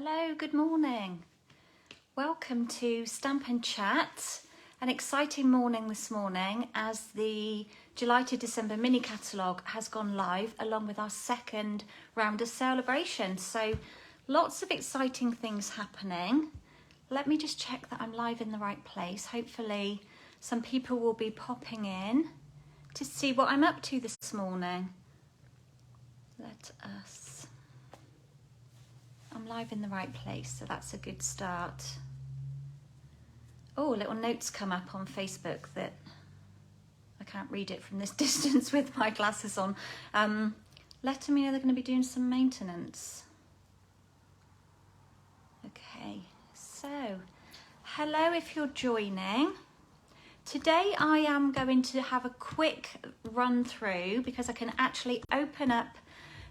Hello, good morning. Welcome to Stamp and Chat. An exciting morning this morning as the July to December mini catalogue has gone live along with our second round of Sale-a-Bration. So lots of exciting things happening. Let me just check that I'm live in the right place. Hopefully some people will be popping in to see what I'm up to this morning. I'm live in the right place, so that's a good start. Oh, little notes come up on Facebook that I can't read it from this distance with my glasses on. Letting me know they're going to be doing some maintenance. Okay, so hello if you're joining. Today I am going to have a quick run through because I can actually open up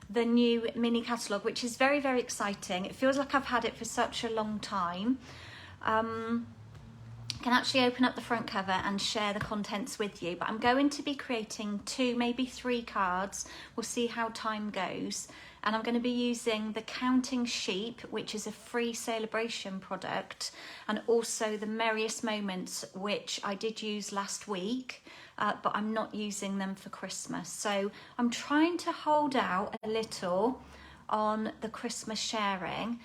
the new mini catalogue, which is very, very exciting. It feels like I've had it for such a long time. I can actually open up the front cover and share the contents with you, but I'm going to be creating 2, maybe 3 cards. We'll see how time goes. And I'm going to be using the Counting Sheep, which is a free Sale-a-Bration product, and also the Merriest Moments, which I did use last week, but I'm not using them for Christmas. So I'm trying to hold out a little on the Christmas sharing,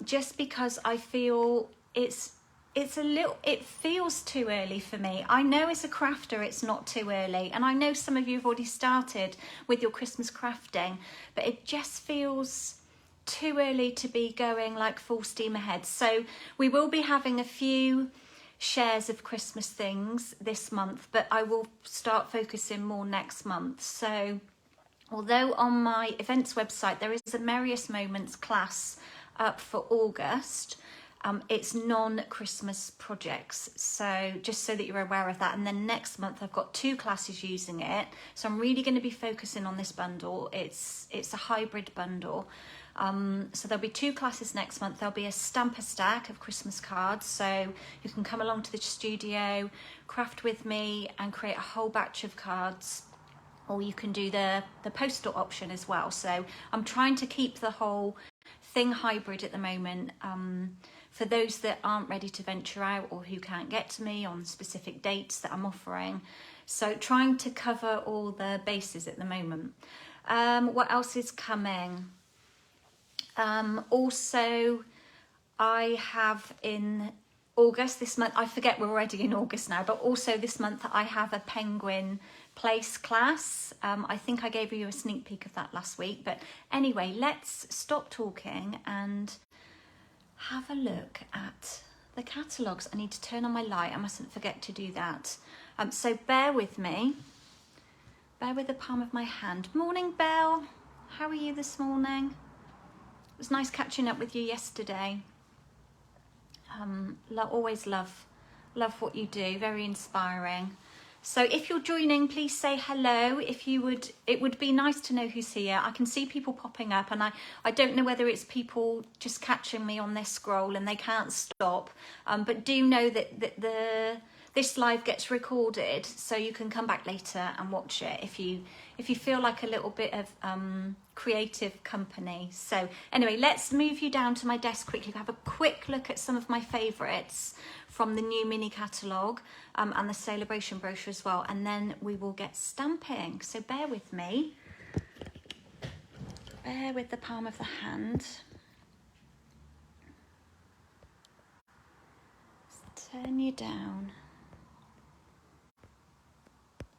just because I feel it feels too early for me. I know as a crafter it's not too early, and I know some of you have already started with your Christmas crafting, but it just feels too early to be going like full steam ahead. So we will be having a few shares of Christmas things this month, but I will start focusing more next month. So although on my events website there is a Merriest Moments class up for August, it's non-Christmas projects, so just so that you're aware of that. And then next month I've got 2 classes using it, so I'm really going to be focusing on this bundle. It's a hybrid bundle, so there'll be 2 classes next month. There'll be a stamper stack of Christmas cards, so you can come along to the studio, craft with me and create a whole batch of cards, or you can do the postal option as well. So I'm trying to keep the whole thing hybrid at the moment, for those that aren't ready to venture out or who can't get to me on specific dates that I'm offering. So trying to cover all the bases at the moment. What else is coming? Also, I have in August this month, I forget we're already in August now, but also this month I have a penguin place class. I think I gave you a sneak peek of that last week, but anyway, let's stop talking and have a look at the catalogues. I need to turn on my light, I mustn't forget to do that. So bear with me, bear with the palm of my hand. Morning Belle, how are you this morning? It was nice catching up with you yesterday. Always love what you do, very inspiring. So if you're joining, please say hello. If you would, it would be nice to know who's here. I can see people popping up, and I don't know whether it's people just catching me on this scroll and they can't stop, but do know that this live gets recorded, so you can come back later and watch it if you feel like a little bit of creative company. So anyway, let's move you down to my desk quickly, have a quick look at some of my favourites from the new mini catalogue, and the Sale-a-Bration brochure as well, and then we will get stamping. So bear with me, bear with the palm of the hand. Let's turn you down,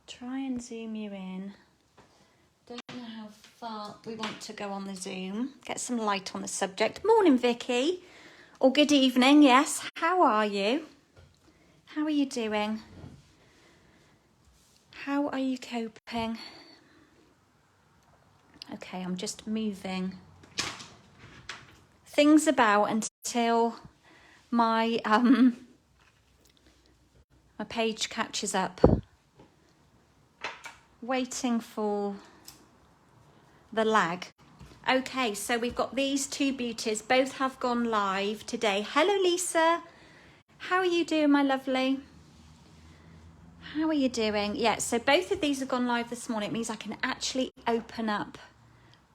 try and zoom you in. Don't know how far we want to go on the zoom. Get some light on the subject. Morning Vicky, or good evening, yes. How are you? How are you doing? How are you coping? Okay, I'm just moving things about until my my page catches up. Waiting for the lag. Okay, so we've got these 2 beauties. Both have gone live today. Hello Lisa, how are you doing, my lovely? How are you doing? Yeah, so both of these have gone live this morning. It means I can actually open up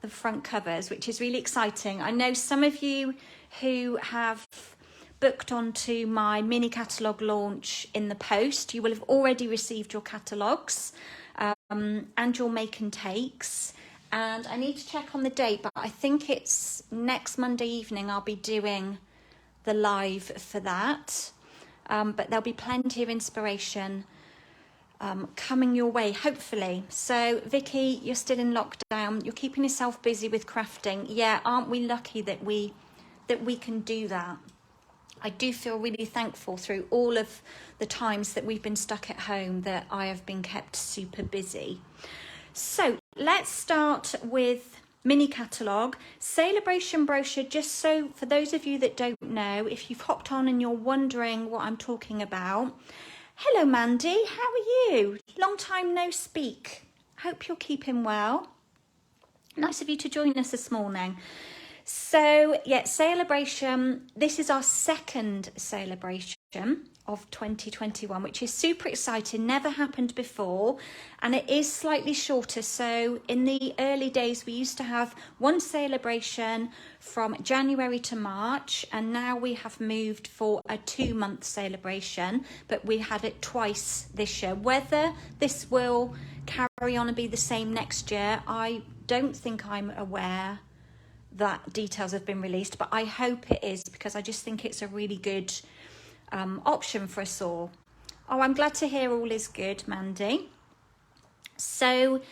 the front covers, which is really exciting. I know some of you who have booked onto my mini catalogue launch in the post, you will have already received your catalogues and your make and takes. And I need to check on the date, but I think it's next Monday evening I'll be doing the live for that. But there'll be plenty of inspiration coming your way, hopefully. So Vicky, you're still in lockdown, you're keeping yourself busy with crafting. Yeah, aren't we lucky that we can do that? I do feel really thankful through all of the times that we've been stuck at home that I have been kept super busy. So let's start with mini catalogue. Sale-a-Bration brochure, just so for those of you that don't know, if you've hopped on and you're wondering what I'm talking about. Hello Mandy, how are you? Long time no speak. Hope you're keeping well. Nice of you to join us this morning. So yeah, Sale-a-Bration, this is our second Sale-a-Bration of 2021, which is super exciting, never happened before, and it is slightly shorter. So in the early days we used to have one Sale-a-Bration from January to March, and now we have moved for a 2-month Sale-a-Bration, but we had it twice this year. Whether this will carry on and be the same next year, I don't think I'm aware that details have been released, but I hope it is, because I just think it's a really good option for us all. Oh, I'm glad to hear all is good, Mandy. So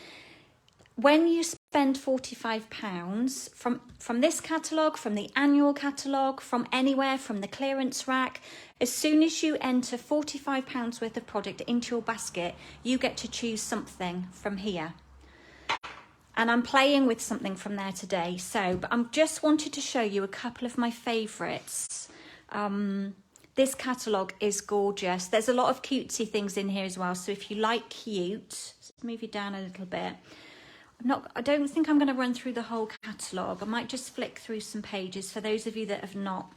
when you spend £45 from this catalogue, from the annual catalogue, from anywhere, from the clearance rack, as soon as you enter £45 worth of product into your basket, you get to choose something from here. And I'm playing with something from there today. So, but I'm just wanted to show you a couple of my favourites. This catalogue is gorgeous. There's a lot of cutesy things in here as well. So if you like cute, let's move you down a little bit. I don't think I'm going to run through the whole catalogue. I might just flick through some pages for those of you that have not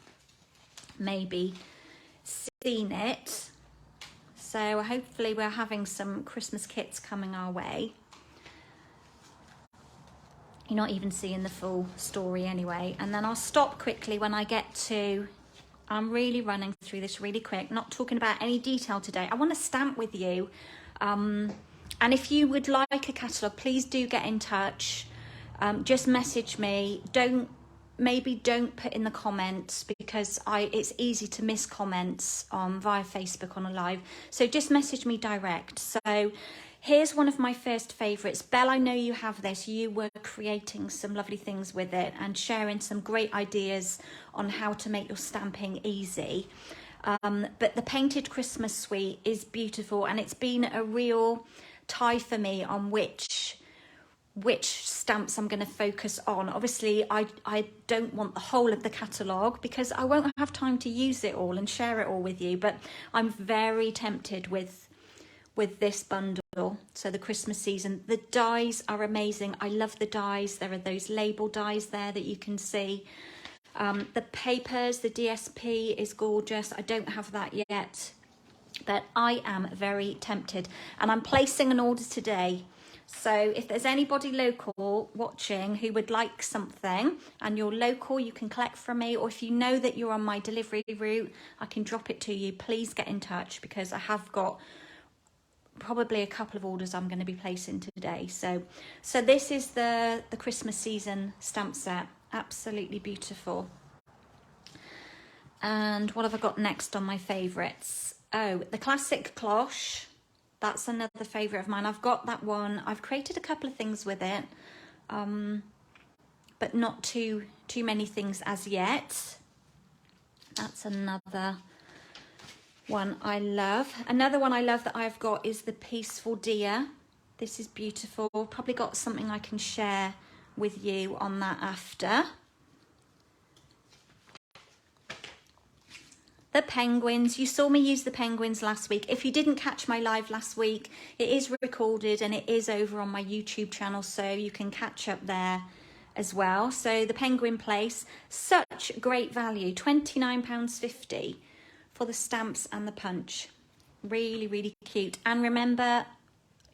maybe seen it. So hopefully we're having some Christmas kits coming our way. You're not even seeing the full story anyway. And then I'll stop quickly when I get to, I'm really running through this really quick, not talking about any detail today. I want to stamp with you. And if you would like a catalogue, please do get in touch. Just message me. Don't put in the comments, because it's easy to miss comments via Facebook on a live. So just message me direct. So here's one of my first favourites. Belle, I know you have this. You were creating some lovely things with it and sharing some great ideas on how to make your stamping easy. But the painted Christmas suite is beautiful, and it's been a real tie for me on which stamps I'm going to focus on. Obviously, I don't want the whole of the catalogue, because I won't have time to use it all and share it all with you, but I'm very tempted with this bundle. So the Christmas season, the dies are amazing. I love the dies. There are those label dies there that you can see. The papers, the DSP is gorgeous. I don't have that yet, but I am very tempted, and I'm placing an order today. So if there's anybody local watching who would like something and you're local, you can collect from me, or if you know that you're on my delivery route, I can drop it to you. Please get in touch, because I have got probably a couple of orders I'm going to be placing today. So this is the Christmas season stamp set. Absolutely beautiful. And what have I got next on my favourites? Oh, the classic cloche. That's another favourite of mine. I've got that one. I've created a couple of things with it, but not too many things as yet. That's another one I love. Another one I love that I've got is the Peaceful Deer. This is beautiful. Probably got something I can share with you on that after. The penguins. You saw me use the penguins last week. If you didn't catch my live last week, it is recorded and it is over on my YouTube channel, so you can catch up there as well. So the Penguin Place, such great value, £29.50 for the stamps and the punch. Really, really cute. And remember,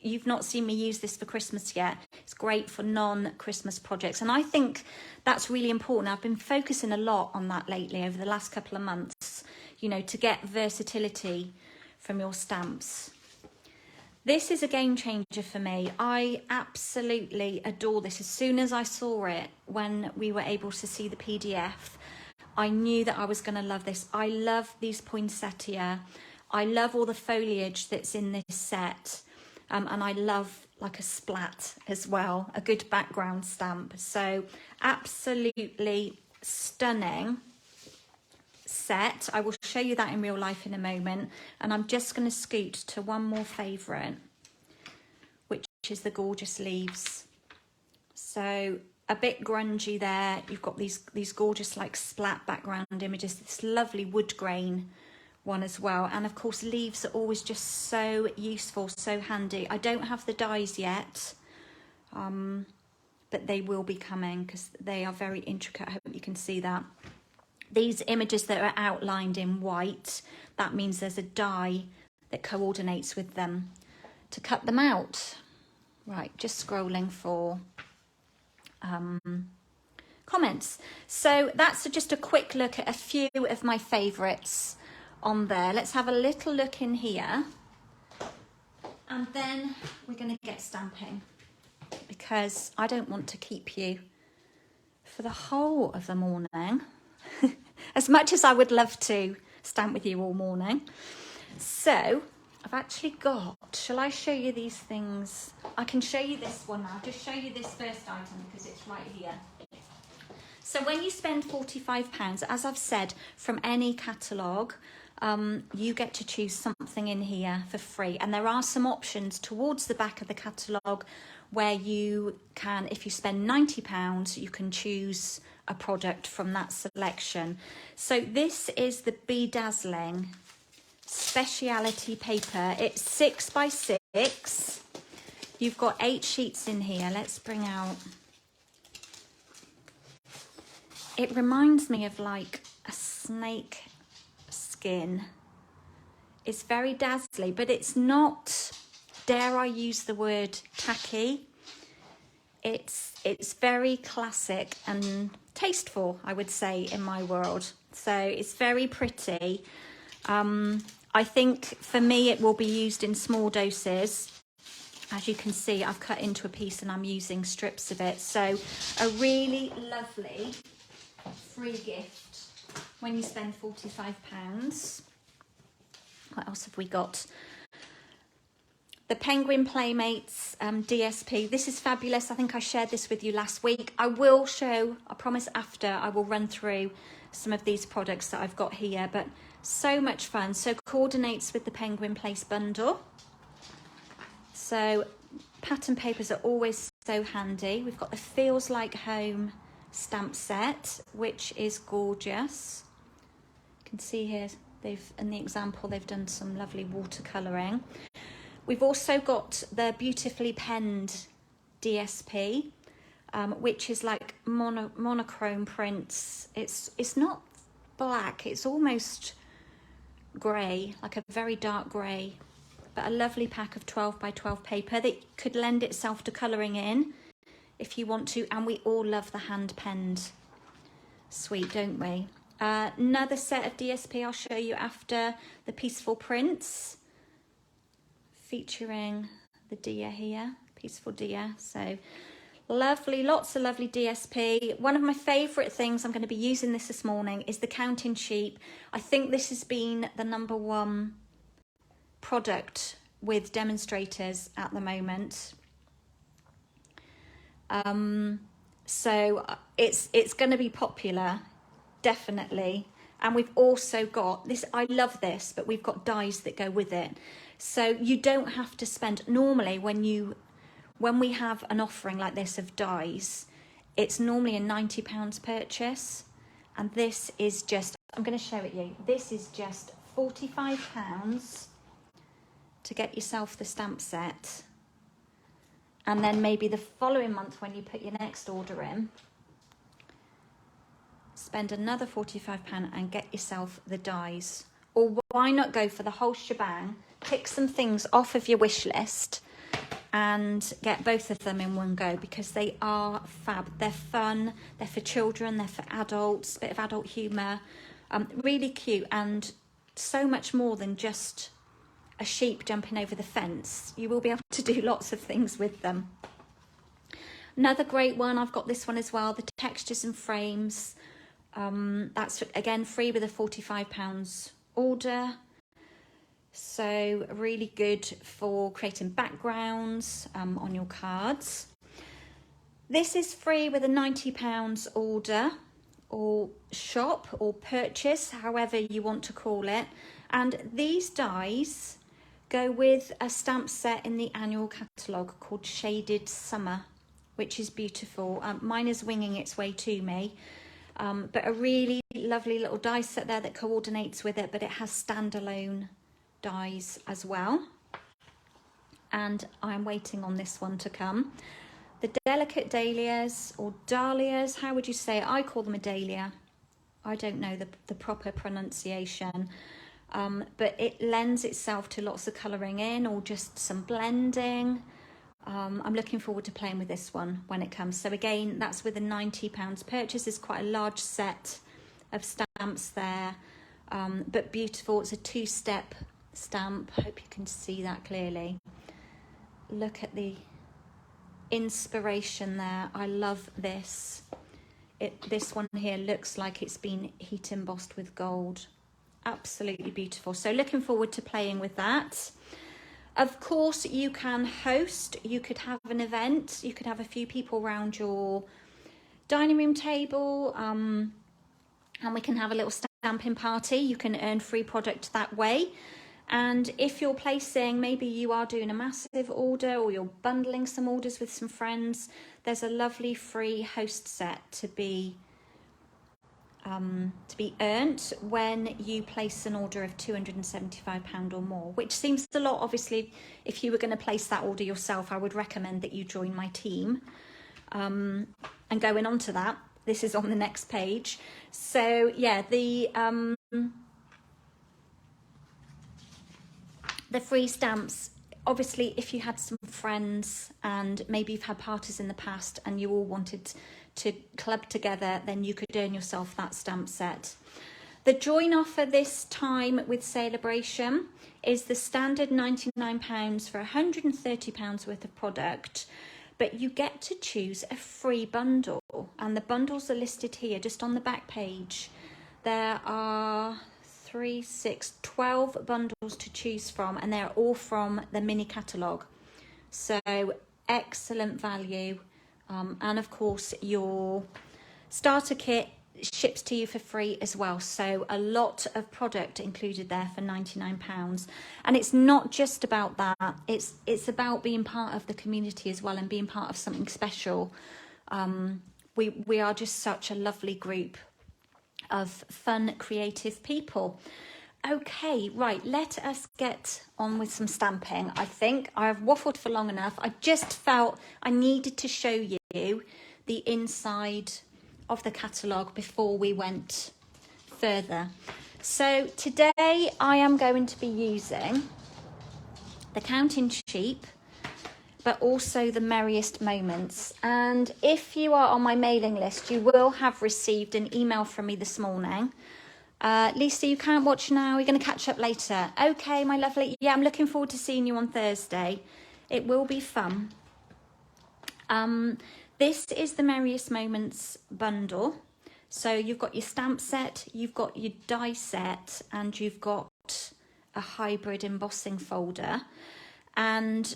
you've not seen me use this for Christmas yet, it's great for non-Christmas projects. And I think that's really important. I've been focusing a lot on that lately over the last couple of months, you know, to get versatility from your stamps. This is a game changer for me. I absolutely adore this. As soon as I saw it, when we were able to see the PDF, I knew that I was going to love this. I love these poinsettia. I love all the foliage that's in this set. And I love like a splat as well, a good background stamp. So absolutely stunning set. I will show you that in real life in a moment. And I'm just going to scoot to one more favourite, which is the gorgeous leaves. So a bit grungy there. You've got these gorgeous like splat background images, this lovely wood grain one as well. And of course, leaves are always just so useful, so handy. I don't have the dies yet, but they will be coming because they are very intricate. I hope you can see that. These images that are outlined in white, that means there's a die that coordinates with them to cut them out. Right, just scrolling for comments. So that's just a quick look at a few of my favourites on there. Let's have a little look in here, and then we're going to get stamping, because I don't want to keep you for the whole of the morning as much as I would love to stamp with you all morning. So I've actually got, shall I show you these things? I can show you this one now. I'll just show you this first item because it's right here. So when you spend £45, as I've said, from any catalogue, you get to choose something in here for free. And there are some options towards the back of the catalogue where you can, if you spend £90, you can choose a product from that selection. So this is the Bedazzling Speciality paper. It's 6 by 6. You've got 8 sheets in here. Let's bring out. It reminds me of like a snake skin. It's very dazzly, but it's not, dare I use the word, tacky. It's very classic and tasteful, I would say, in my world. So it's very pretty. I think for me it will be used in small doses. As you can see, I've cut into a piece and I'm using strips of it. So a really lovely free gift when you spend £45. What else have we got? The Penguin Playmates DSP. This is fabulous. I think I shared this with you last week. I will show, I promise after, I will run through some of these products that I've got here, but so much fun. So coordinates with the Penguin Place bundle. So pattern papers are always so handy. We've got the Feels Like Home stamp set, which is gorgeous. You can see here, in the example, they've done some lovely watercolouring. We've also got the beautifully penned DSP, which is like monochrome prints. It's not black, it's almost grey, like a very dark grey, but a lovely pack of 12 by 12 paper that could lend itself to colouring in if you want to. And we all love the hand penned suite, don't we? Another set of DSP I'll show you after, the Peaceful Prints, featuring the deer here, peaceful deer. So lovely, lots of lovely DSP. One of my favourite things, I'm going to be using this morning, is the Counting Sheep. I think this has been the #1 product with demonstrators at the moment. So it's going to be popular, definitely. And we've also got this, I love this, but we've got dies that go with it. So you don't have to spend, normally when we have an offering like this of dies, it's normally a £90 purchase. And this is just, I'm going to show it you. This is just £45 to get yourself the stamp set. And then maybe the following month when you put your next order in, spend another £45 and get yourself the dies. Or why not go for the whole shebang, pick some things off of your wish list and get both of them in one go because they are fab. They're fun, they're for children, they're for adults, a bit of adult humour, really cute, and so much more than just a sheep jumping over the fence. You will be able to do lots of things with them. Another great one, I've got this one as well, the textures and frames. That's again free with a £45 order. So really good for creating backgrounds on your cards. This is free with a £90 order or shop or purchase, however you want to call it. And these dies go with a stamp set in the annual catalogue called Shaded Summer, which is beautiful. Mine is winging its way to me, but a really lovely little die set there that coordinates with it, but it has standalone dies as well. And I'm waiting on this one to come. The Delicate Dahlias, or Dahlias, how would you say it? I call them a dahlia. I don't know the proper pronunciation. But it lends itself to lots of colouring in or just some blending. I'm looking forward to playing with this one when it comes. So again, that's with a £90 purchase. It's quite a large set of stamps there, but beautiful. It's a two-step stamp. Hope you can see that clearly. Look at the inspiration there. I love this. This one here looks like it's been heat embossed with gold. Absolutely beautiful. So looking forward to playing with that. Of course, you can host. You could have an event. You could have a few people around your dining room table, and we can have a little stamping party. You can earn free product that way. And if you're placing, maybe you are doing a massive order or you're bundling some orders with some friends, there's a lovely free host set to be earned when you place an order of £275 or more, which seems a lot. Obviously, if you were going to place that order yourself, I would recommend that you join my team. And going on to that, this is on the next page. So yeah, the free stamps, obviously, if you had some friends and maybe you've had parties in the past and you all wanted to club together, then you could earn yourself that stamp set. The join offer this time with Sale-a-Bration is the standard £99 for £130 worth of product, but you get to choose a free bundle, and the bundles are listed here just on the back page. There are 12 bundles to choose from, and they're all from the mini catalogue. So excellent value. And of course, your starter kit ships to you for free as well. So a lot of product included there for £99. And it's not just about that. It's about being part of the community as well and being part of something special. We are just such a lovely group of fun, creative people. Okay, right, let us get on with some stamping. I think I've waffled for long enough. I just felt I needed to show you the inside of the catalogue before we went further. So today I am going to be using the Counting Sheep, but also the Merriest Moments. And if you are on my mailing list, you will have received an email from me this morning. Lisa, you can't watch now. You're going to catch up later. Okay, my lovely. Yeah, I'm looking forward to seeing you on Thursday. It will be fun. This is the Merriest Moments bundle. So you've got your stamp set, you've got your die set, and you've got a hybrid embossing folder. And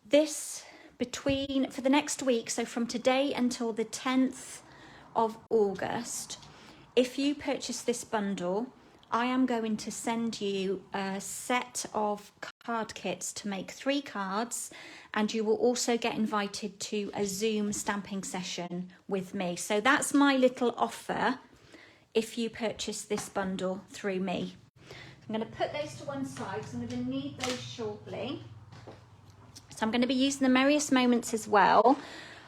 this for the next week, so from today until the 10th of August, if you purchase this bundle, I am going to send you a set of card kits to make 3 cards, and you will also get invited to a Zoom stamping session with me. So that's my little offer if you purchase this bundle through me. I'm going to put those to one side because I'm going to need those shortly. So I'm going to be using the Merriest Moments as well.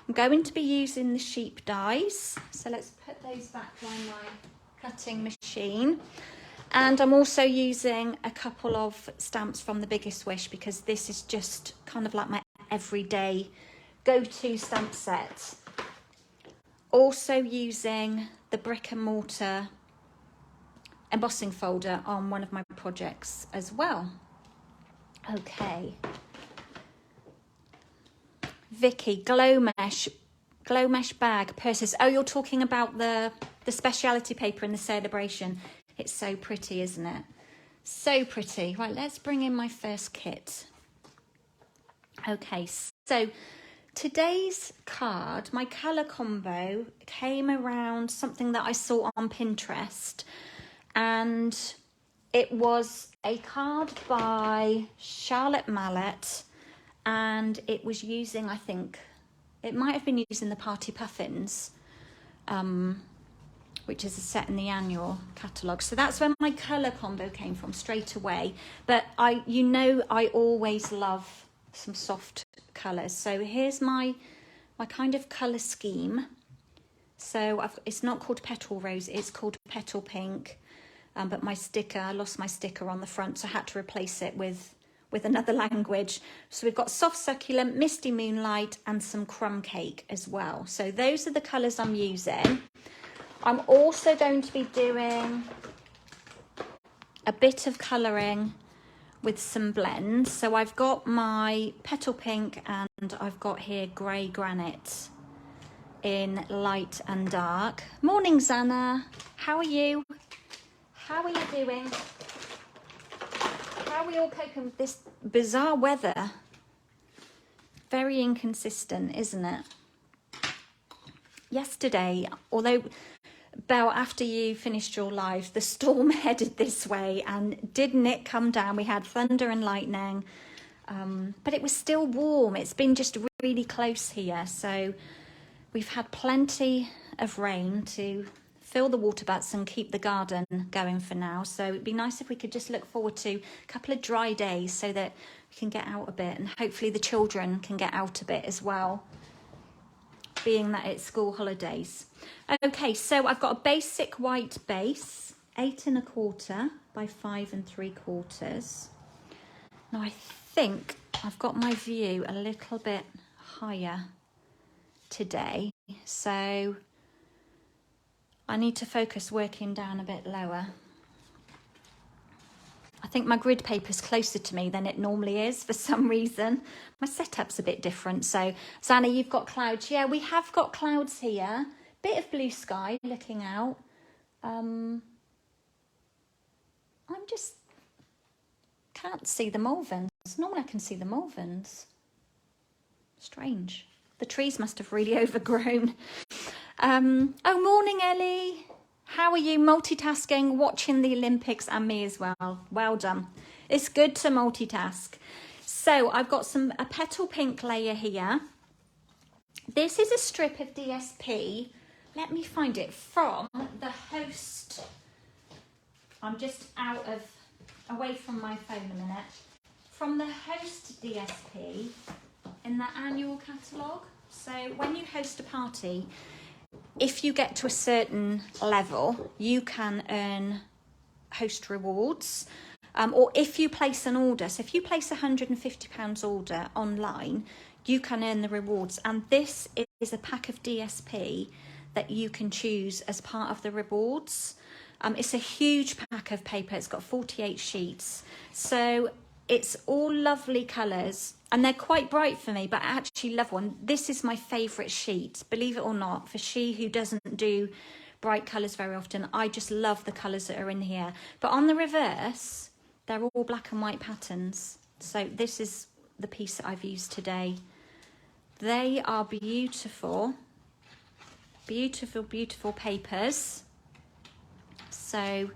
I'm going to be using the sheep dies. So let's put those back on my cutting machine. And I'm also using a couple of stamps from the Biggest Wish because this is just kind of like my everyday go-to stamp set. Also using the brick and mortar embossing folder on one of my projects as well. Okay. Vicky, glow mesh bag purses. Oh, you're talking about the speciality paper in the Sale-a-Bration. It's so pretty, isn't it? So pretty. Right, let's bring in my first kit. Okay, so today's card, my colour combo, came around something that I saw on Pinterest, and it was a card by Charlotte Mallet, and it was using, I think, it might have been using the Party Puffins, which is a set in the annual catalogue. So that's where my colour combo came from straight away. But I always love some soft colours. So here's my kind of colour scheme. So it's not called Petal Rose, it's called Petal Pink. But my sticker, I lost my sticker on the front, so I had to replace it with another language. So we've got Soft Succulent, Misty Moonlight, and some Crumb Cake as well. So those are the colours I'm using. I'm also going to be doing a bit of colouring with some blends. So I've got my Petal Pink and I've got here Grey Granite in light and dark. Morning, Zana. How are you? How are you doing? How are we all coping with this bizarre weather? Very inconsistent, isn't it? Yesterday, although, Belle, after you finished your live, the storm headed this way, and didn't it come down? We had thunder and lightning, but it was still warm. It's been just really close here, so we've had plenty of rain to fill the water butts and keep the garden going for now. So it'd be nice if we could just look forward to a couple of dry days so that we can get out a bit, and hopefully the children can get out a bit as well, being that it's school holidays. Okay, so I've got a basic white base, 8 1/4 by 5 3/4. Now I think I've got my view a little bit higher today, so I need to focus working down a bit lower. I think my grid paper's closer to me than it normally is for some reason. My setup's a bit different. So, Zana, you've got clouds. Yeah, we have got clouds here. Bit of blue sky looking out. I'm just can't see the Malverns. Normally I can see the Malverns. Strange. The trees must have really overgrown. Oh, morning, Ellie. How are you? Multitasking, watching the Olympics, and me as well. Well done. It's good to multitask. So I've got a Petal Pink layer here. This is a strip of DSP. Let me find it from the Host. I'm just away from my phone a minute. From the Host DSP in the annual catalogue. So when you host a party, if you get to a certain level, you can earn host rewards. Or if you place an order, so if you place a £150 order online, you can earn the rewards. And this is a pack of DSP that you can choose as part of the rewards. It's a huge pack of paper. It's got 48 sheets. So it's all lovely colours, and they're quite bright for me, but I actually love one. This is my favourite sheet, believe it or not, for she who doesn't do bright colours very often. I just love the colours that are in here. But on the reverse, they're all black and white patterns. So this is the piece that I've used today. They are beautiful, beautiful, beautiful papers. So I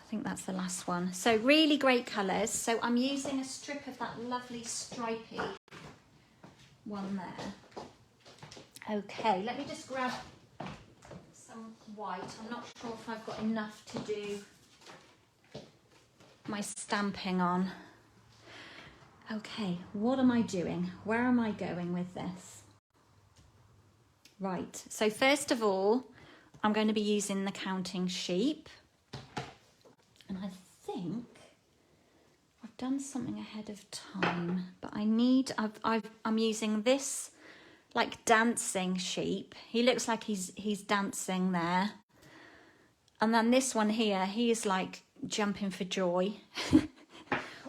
think that's the last one. So really great colours. So I'm using a strip of that lovely stripy one there. Okay, let me just grab some white. I'm not sure if I've got enough to do my stamping on. Okay, what am I doing? Where am I going with this? Right, so first of all, I'm going to be using the Counting Sheep. And I think I've done something ahead of time, but I'm using this like dancing sheep. He looks like he's dancing there. And then this one here, he is like jumping for joy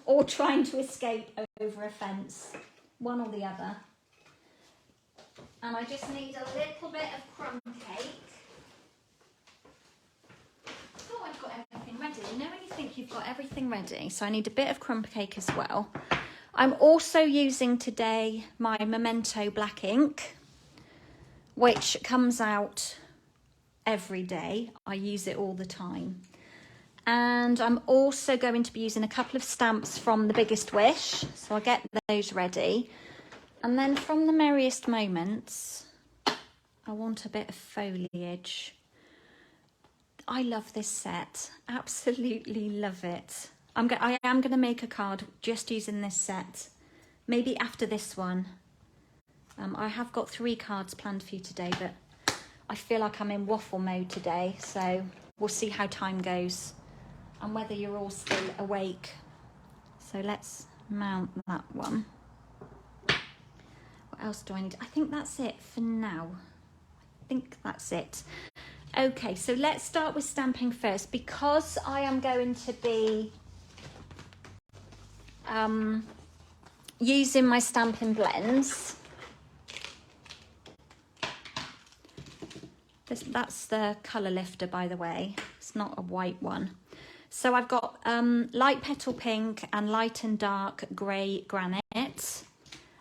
or trying to escape over a fence, one or the other. And I just need a little bit of crumb cake. Oh, I've got everything ready. You know when you think you've got everything ready? So I need a bit of crumb cake as well. I'm also using today my Memento black ink, which comes out every day. I use it all the time. And I'm also going to be using a couple of stamps from the Biggest Wish. So I'll get those ready. And then from the Merriest Moments, I want a bit of foliage. I love this set, absolutely love it. I am going to make a card just using this set, maybe after this one. I have got 3 cards planned for you today, but I feel like I'm in waffle mode today, so we'll see how time goes and whether you're all still awake. So let's mount that one. What else do I need? I think that's it for now. I think that's it. Okay, so let's start with stamping first. Because I am going to be using my Stampin' blends. That's the colour lifter, by the way. It's not a white one. So I've got light petal pink and light and dark grey granite.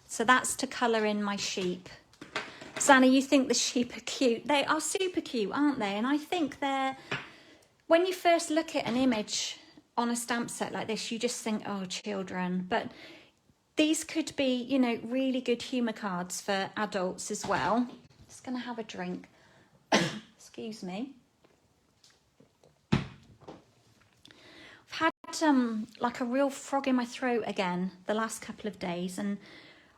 So that's to colour in my sheep. Zanna, you think the sheep are cute? They are super cute, aren't they? And I think they're, when you first look at an image on a stamp set like this, you just think, oh, children. But these could be, you know, really good humour cards for adults as well. Just going to have a drink. Excuse me. I've had like a real frog in my throat again the last couple of days, and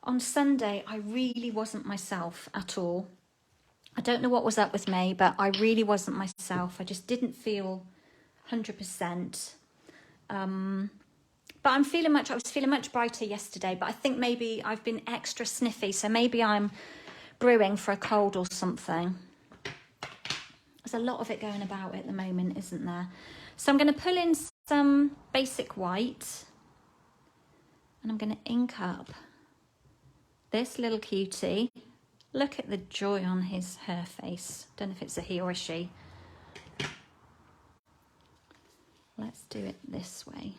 on Sunday, I really wasn't myself at all. I don't know what was up with me, but I really wasn't myself. I just didn't feel 100%. But I was feeling much brighter yesterday, but I think maybe I've been extra sniffy, so maybe I'm brewing for a cold or something. There's a lot of it going about at the moment, isn't there? So I'm going to pull in some basic white, and I'm going to ink up this little cutie. Look at the joy on her face. Don't know if it's a he or a she. Let's do it this way.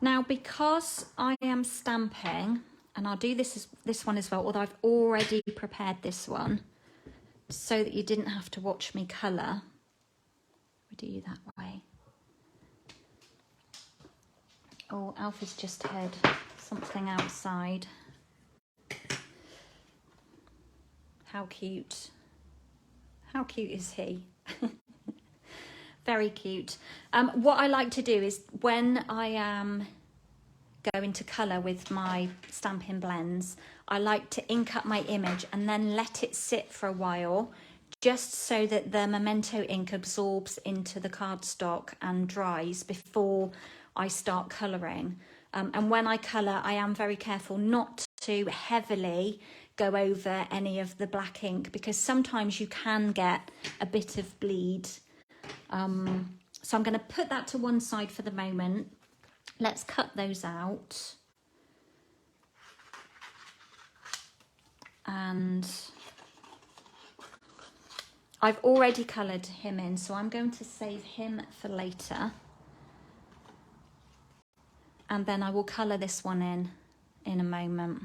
Now, because I am stamping, and I'll do this one as well, although I've already prepared this one so that you didn't have to watch me colour. We do you that way. Oh, Alfie's just heard something outside. How cute. How cute is he? Very cute. What I like to do is when I am going to colour with my Stampin' blends, I like to ink up my image and then let it sit for a while, just so that the Memento ink absorbs into the cardstock and dries before I start colouring. And when I colour, I am very careful not to heavily go over any of the black ink, because sometimes you can get a bit of bleed. So I'm going to put that to one side for the moment. Let's cut those out. And I've already coloured him in, so I'm going to save him for later. And then I will colour this one in a moment.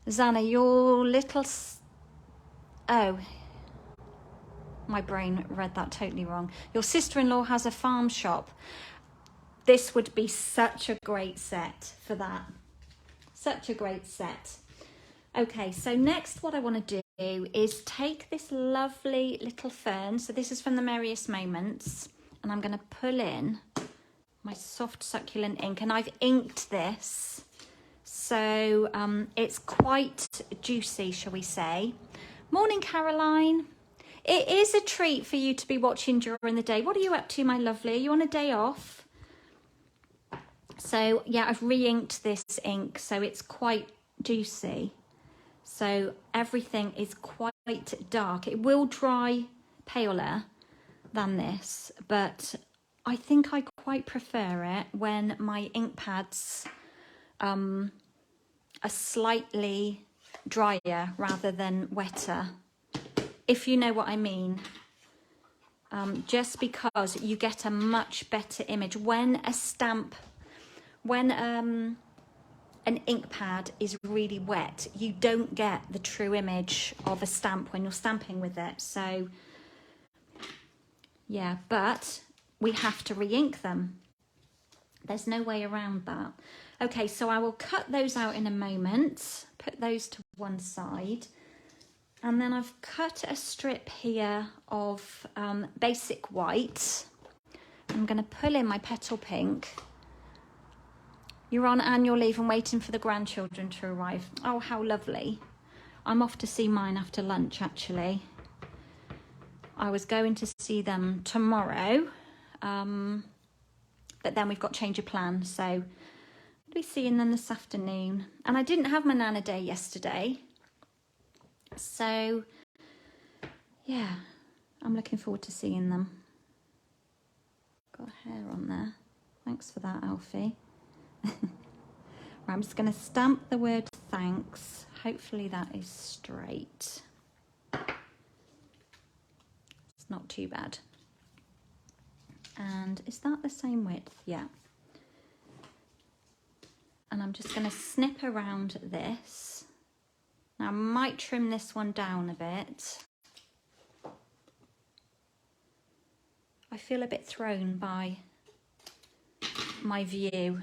Zanna, your little... Oh, my brain read that totally wrong. Your sister-in-law has a farm shop. This would be such a great set for that. Such a great set. Okay, so next what I want to do is take this lovely little fern. So this is from the Merriest Moments. And I'm going to pull in my soft succulent ink, and I've inked this, so it's quite juicy, shall we say. Morning, Caroline. It is a treat for you to be watching during the day. What are you up to, my lovely? Are you on a day off? So yeah, I've re-inked this ink, so it's quite juicy. So everything is quite dark. It will dry paler than this, but I think I quite prefer it when my ink pads are slightly drier rather than wetter, if you know what I mean. Just because you get a much better image when an ink pad is really wet, you don't get the true image of a stamp when you're stamping with it. So yeah, but we have to re-ink them. There's no way around that. Okay, so I will cut those out in a moment, put those to one side. And then I've cut a strip here of basic white. I'm going to pull in my petal pink. You're on annual leave and waiting for the grandchildren to arrive. Oh, how lovely. I'm off to see mine after lunch, actually. I was going to see them tomorrow, but then we've got change of plan. So I'll be seeing them this afternoon. And I didn't have my Nana Day yesterday. So, yeah, I'm looking forward to seeing them. Got hair on there. Thanks for that, Alfie. Right, I'm just going to stamp the word thanks. Hopefully that is straight. It's not too bad. And is that the same width? Yeah. And I'm just going to snip around this. Now, I might trim this one down a bit. I feel a bit thrown by my view.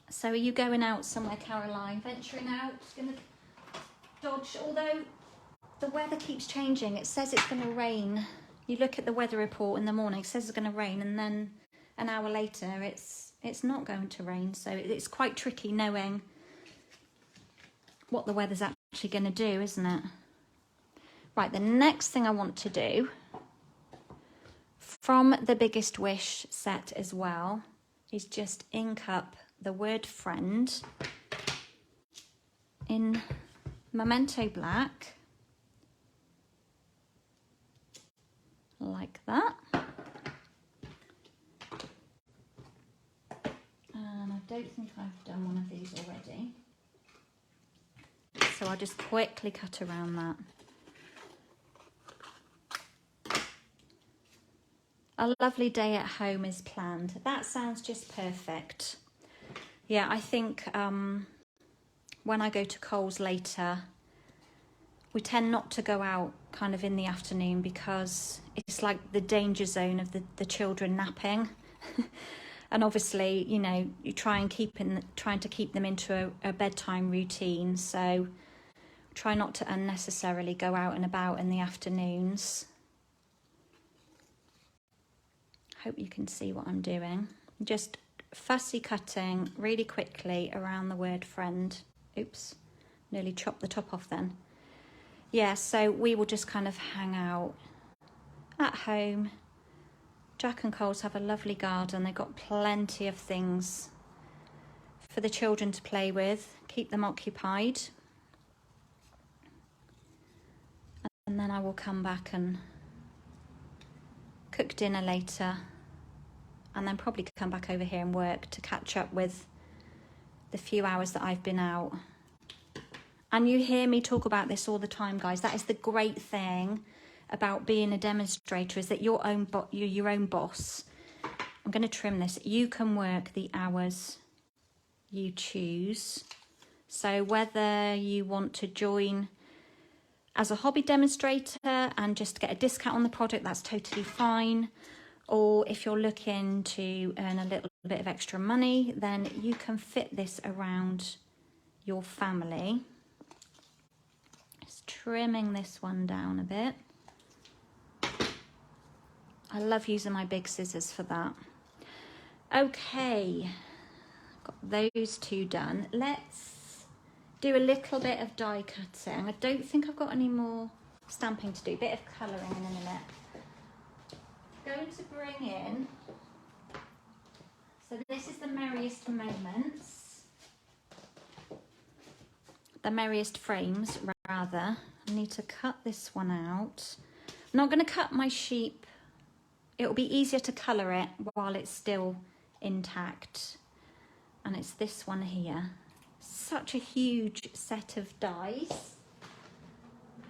So are you going out somewhere, Caroline? Venturing out? Going to dodge? Although the weather keeps changing. It says it's going to rain. You look at the weather report in the morning, it says it's going to rain, and then an hour later it's not going to rain. So it's quite tricky knowing what the weather's actually going to do, isn't it? Right, the next thing I want to do, from the Biggest Wish set as well, is just ink up the word friend in Memento Black, like that. And I don't think I've done one of these already, so I'll just quickly cut around that. A lovely day at home is planned. That sounds just perfect. Yeah, I think when I go to Coles later, we tend not to go out kind of in the afternoon because it's like the danger zone of the children napping. And obviously, you know, you trying to keep them into a bedtime routine. So try not to unnecessarily go out and about in the afternoons. Hope you can see what I'm doing. Just fussy cutting really quickly around the word friend. Oops, nearly chopped the top off then. Yeah, so we will just kind of hang out at home. Jack and Coles have a lovely garden. They've got plenty of things for the children to play with, keep them occupied. And then I will come back and cook dinner later, and then probably come back over here and work to catch up with the few hours that I've been out. And you hear me talk about this all the time, guys. That is the great thing about being a demonstrator, is that you're your own boss. I'm going to trim this. You can work the hours you choose. So whether you want to join as a hobby demonstrator and just get a discount on the product, that's totally fine. Or if you're looking to earn a little bit of extra money, then you can fit this around your family. Just trimming this one down a bit. I love using my big scissors for that. Okay, got those two done. Let's do a little bit of die cutting. I don't think I've got any more stamping to do. Bit of colouring in a minute. Going to bring in, so this is the Merriest Moments. The Merriest Frames, rather. I need to cut this one out. I'm not going to cut my sheep. It'll be easier to colour it while it's still intact. And it's this one here. Such a huge set of dies.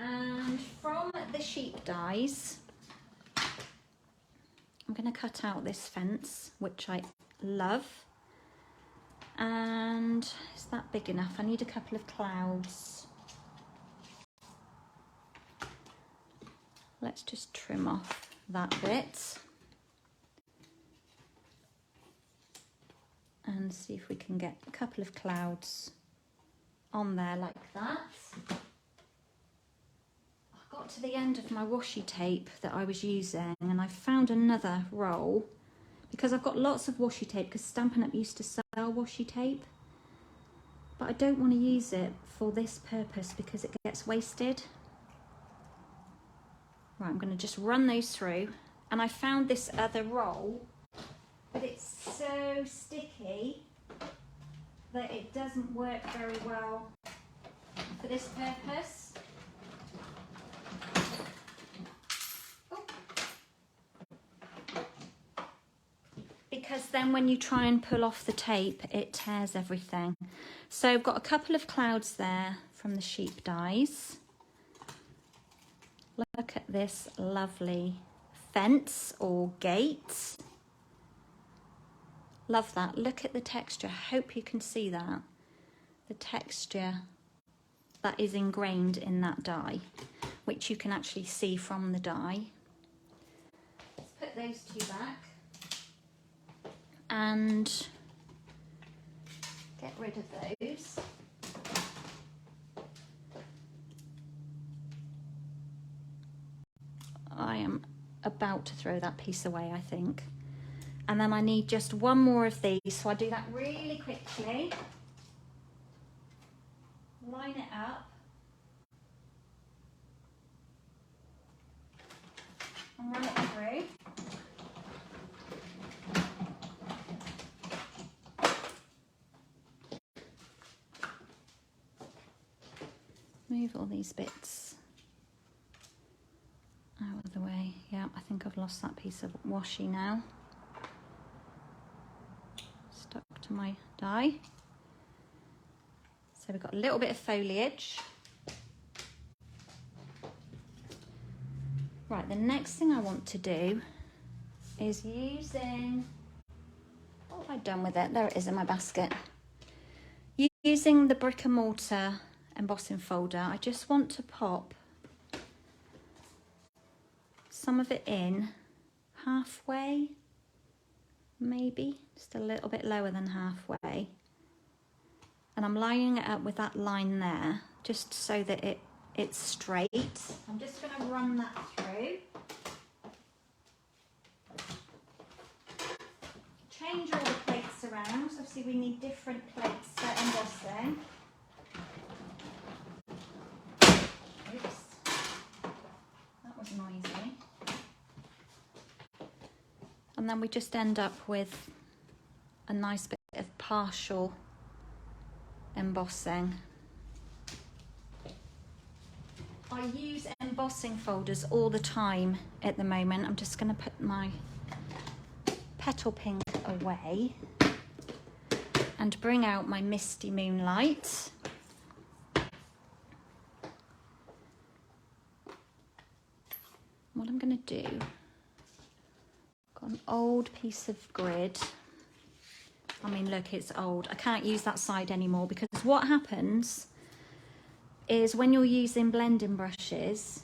And from the sheep dies, I'm going to cut out this fence, which I love. And is that big enough? I need a couple of clouds. Let's just trim off that bit. And see if we can get a couple of clouds on there like that. I got to the end of my washi tape that I was using and I found another roll because I've got lots of washi tape because Stampin' Up used to sell washi tape, but I don't want to use it for this purpose because it gets wasted. Right, I'm going to just run those through, and I found this other roll, but it's so sticky that it doesn't work very well for this purpose. Because then when you try and pull off the tape, it tears everything. So I've got a couple of clouds there from the sheep dies. Look at this lovely fence or gate. Love that. Look at the texture. I hope you can see that. The texture that is ingrained in that die, which you can actually see from the die. Let's put those two back. And get rid of those. I am about to throw that piece away, I think. And then I need just one more of these, so I do that really quickly. Line it up. And run it through. Move all these bits out of the way. Yeah, I think I've lost that piece of washi now. Stuck to my die. So we've got a little bit of foliage. Right, the next thing I want to do is using, what have I done with it? There it is in my basket. Using the brick and mortar embossing folder, I just want to pop some of it in halfway, maybe just a little bit lower than halfway, and I'm lining it up with that line there just so that it's straight. I'm just going to run that through. Change all the plates around, so obviously we need different plates for embossing. Noisy. And then we just end up with a nice bit of partial embossing. I use embossing folders all the time at the moment. I'm just going to put my petal pink away and bring out my Misty Moonlight. What I'm going to do, got an old piece of grid. I mean, look, it's old. I can't use that side anymore because what happens is when you're using blending brushes,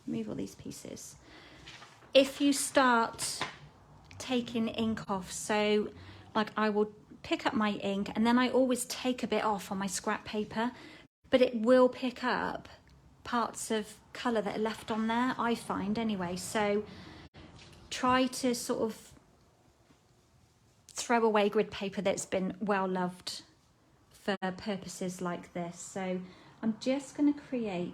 move all these pieces. If you start taking ink off, so like I will pick up my ink and then I always take a bit off on my scrap paper, but it will pick up parts of colour that are left on there, I find anyway. So try to sort of throw away grid paper that's been well loved for purposes like this. So I'm just going to create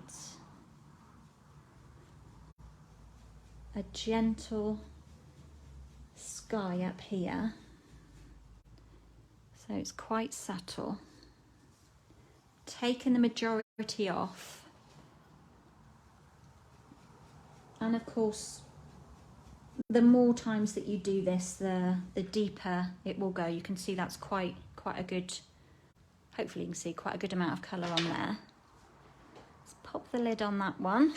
a gentle sky up here. So it's quite subtle. Taking the majority off. And of course, the more times that you do this, the deeper it will go. You can see that's quite a good, hopefully you can see quite a good amount of colour on there. Let's pop the lid on that one.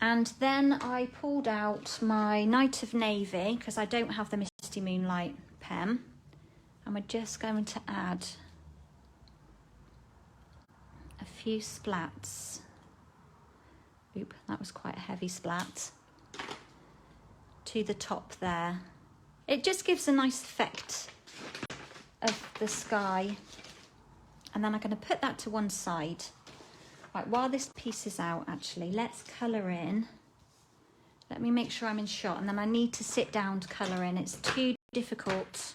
And then I pulled out my Night of Navy because I don't have the Misty Moonlight pen. And we're just going to add a few splats. Oop, that was quite a heavy splat. To the top there. It just gives a nice effect of the sky. And then I'm going to put that to one side. Right, while this piece is out, actually, let's colour in. Let me make sure I'm in shot, and then I need to sit down to colour in. It's too difficult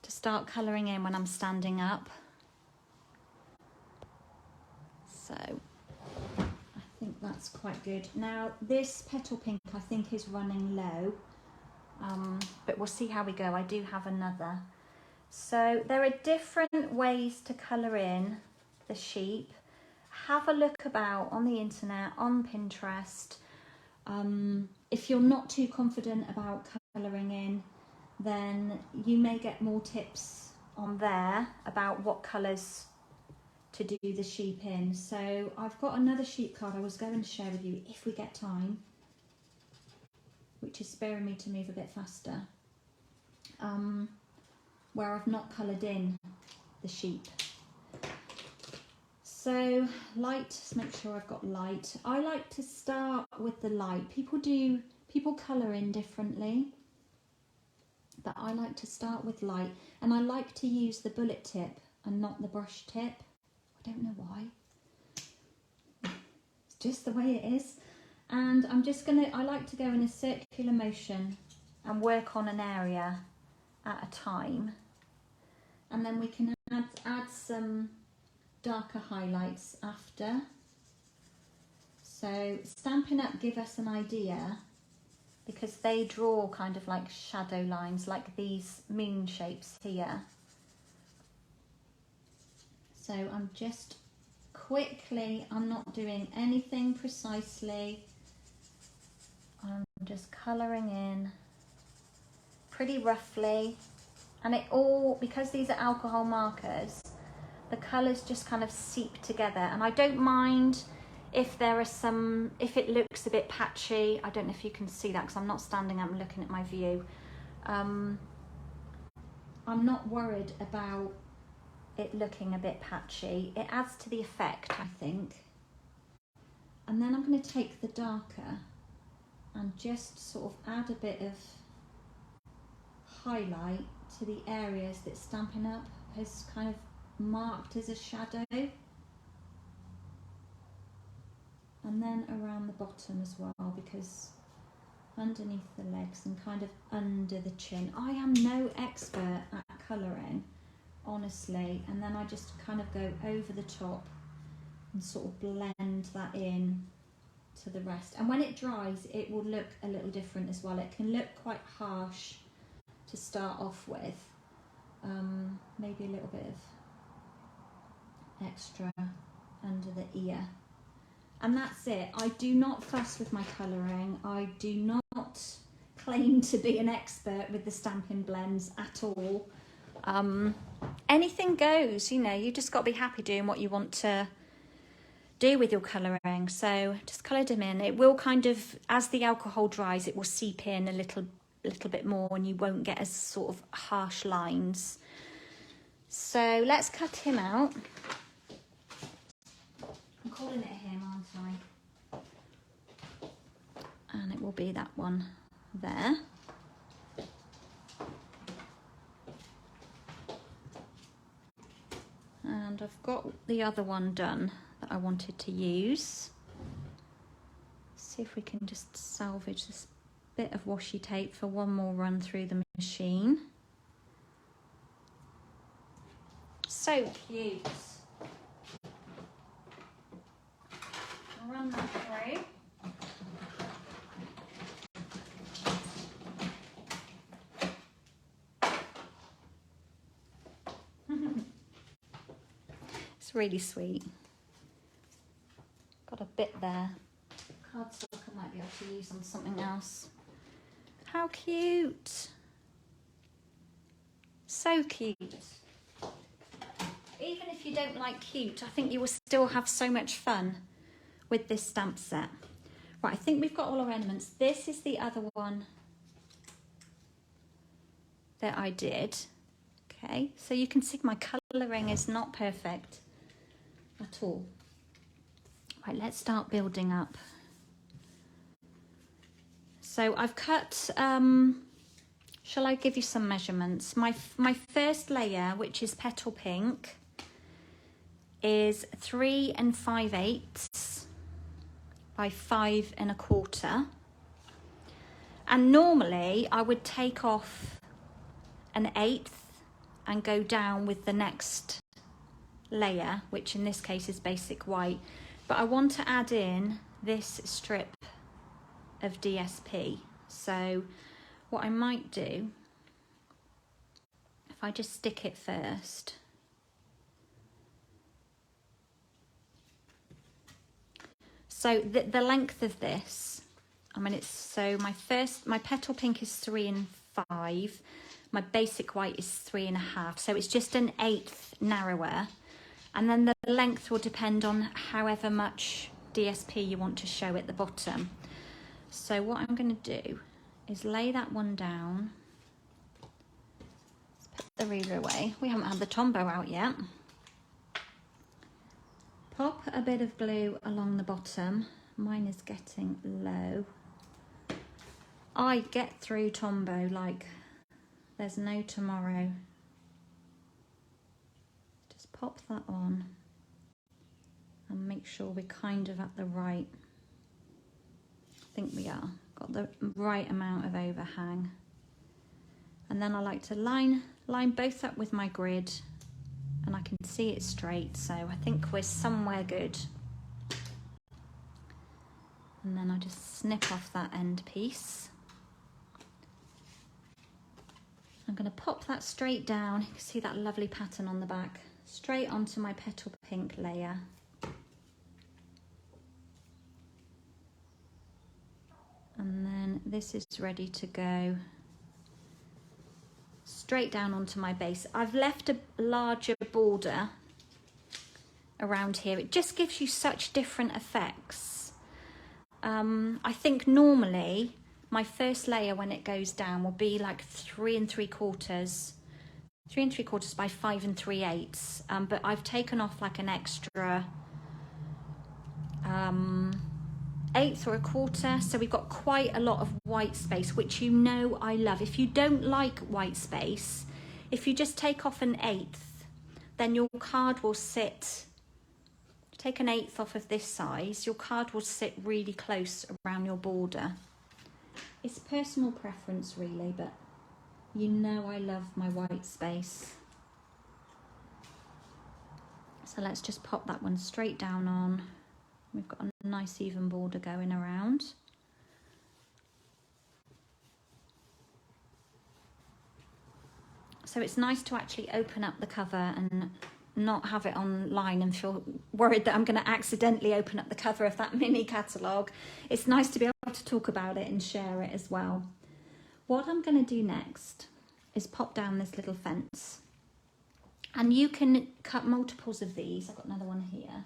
to start colouring in when I'm standing up. So I think that's quite good. Now this petal pink I think is running low, but we'll see how we go. I do have another. So there are different ways to colour in the sheep. Have a look about on the internet, on Pinterest. If you're not too confident about colouring in, then you may get more tips on there about what colours to do the sheep in. So I've got another sheep card I was going to share with you if we get time, which is sparing me to move a bit faster, where I've not coloured in the sheep. So light, let's make sure I've got light. I like to start with the light. People colour in differently, but I like to start with light, and I like to use the bullet tip and not the brush tip. I don't know why. It's just the way it is. And I like to go in a circular motion and work on an area at a time. And then we can add some darker highlights after. So Stampin' Up give us an idea because they draw kind of like shadow lines, like these moon shapes here. So I'm just quickly, I'm not doing anything precisely. I'm just colouring in pretty roughly. And it all, because these are alcohol markers, the colours just kind of seep together. And I don't mind if there are some, if it looks a bit patchy. I don't know if you can see that because I'm not standing up and looking at my view. I'm not worried about it looking a bit patchy. It adds to the effect, I think. And then I'm going to take the darker and just sort of add a bit of highlight to the areas that Stampin' Up has kind of marked as a shadow. And then around the bottom as well, because underneath the legs and kind of under the chin. I am no expert at colouring, honestly, and then I just kind of go over the top and sort of blend that in to the rest. And when it dries, it will look a little different as well. It can look quite harsh to start off with. Maybe a little bit of extra under the ear. And that's it. I do not fuss with my colouring. I do not claim to be an expert with the Stampin' blends at all. Anything goes, you know, you just got to be happy doing what you want to do with your colouring. So just coloured them in. It will kind of, as the alcohol dries, it will seep in a little bit more and you won't get as sort of harsh lines. So let's cut him out. I'm calling it him, aren't I? And it will be that one there. And I've got the other one done that I wanted to use. See if we can just salvage this bit of washi tape for one more run through the machine. so cute. I'll run that through. It's really sweet. Got a bit there. Cardstock I might be able to use on something else. How cute. So cute. Even if you don't like cute, I think you will still have so much fun with this stamp set. Right, I think we've got all our elements. This is the other one that I did. Okay, so you can see my colouring is not perfect at all. Right, let's start building up. So I've cut, shall I give you some measurements? My first layer, which is Petal Pink, is 3 5/8 by 5 1/4. And normally I would take off 1/8 and go down with the next layer, which in this case is basic white. But I want to add in this strip of DSP. So what I might do, if I just stick it first, so the length of this, I mean, it's, so my Petal Pink is 3 5, my basic white is 3 1/2, so it's just 1/8 narrower, and then the length will depend on however much DSP you want to show at the bottom. So what I'm going to do is lay that one down. Let's put the ruler away. We haven't had the Tombow out yet. Pop a bit of glue along the bottom. Mine is getting low. I get through Tombow like there's no tomorrow. Just pop that on and make sure we're kind of at the right, I think we are, got the right amount of overhang. And then I like to line both up with my grid, and I can see it straight, so I think we're somewhere good. And then I just snip off that end piece. I'm going to pop that straight down. You can see that lovely pattern on the back, straight onto my Petal Pink layer. And then this is ready to go straight down onto my base. I've left a larger border around here. It just gives you such different effects. I think normally my first layer when it goes down will be like 3 3/4 by 5 3/8, but I've taken off like an extra 1/8 or 1/4, so we've got quite a lot of white space, which you know I love. If you don't like white space, if you just take off 1/8, then your card will sit, take 1/8 off of this size, your card will sit really close around your border. It's personal preference really, but you know I love my white space. So let's just pop that one straight down on. We've got a nice even border going around. So it's nice to actually open up the cover and not have it online and feel worried that I'm going to accidentally open up the cover of that mini catalogue. It's nice to be able to talk about it and share it as well. What I'm going to do next is pop down this little fence. And you can cut multiples of these. I've got another one here.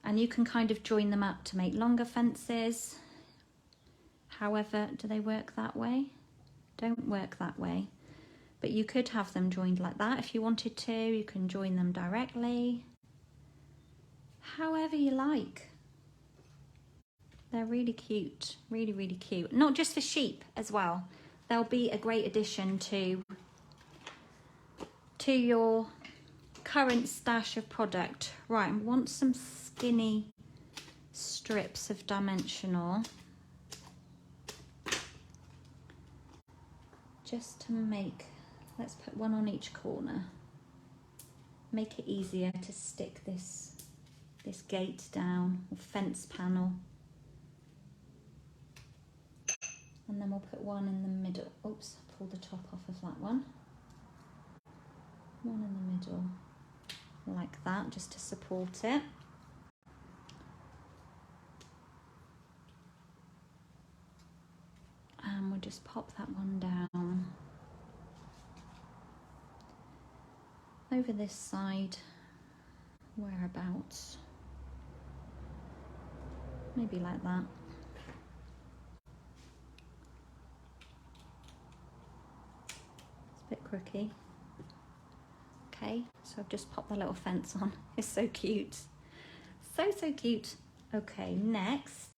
And you can kind of join them up to make longer fences. However, do they work that way? Don't work that way. But you could have them joined like that if you wanted to. You can join them directly. However you like. They're really cute, really, really cute. Not just for sheep as well. They'll be a great addition to your current stash of product. Right, I want some skinny strips of dimensional. Just to make, let's put one on each corner. make it easier to stick this gate down, or fence panel. And then we'll put one in the middle. Oops, pull the top off of that one. One in the middle, like that, just to support it. And we'll just pop that one down. Over this side, whereabouts? Maybe like that. It's a bit crooked. Okay, so I've just popped the little fence on. It's so cute. So, so cute. Okay, next.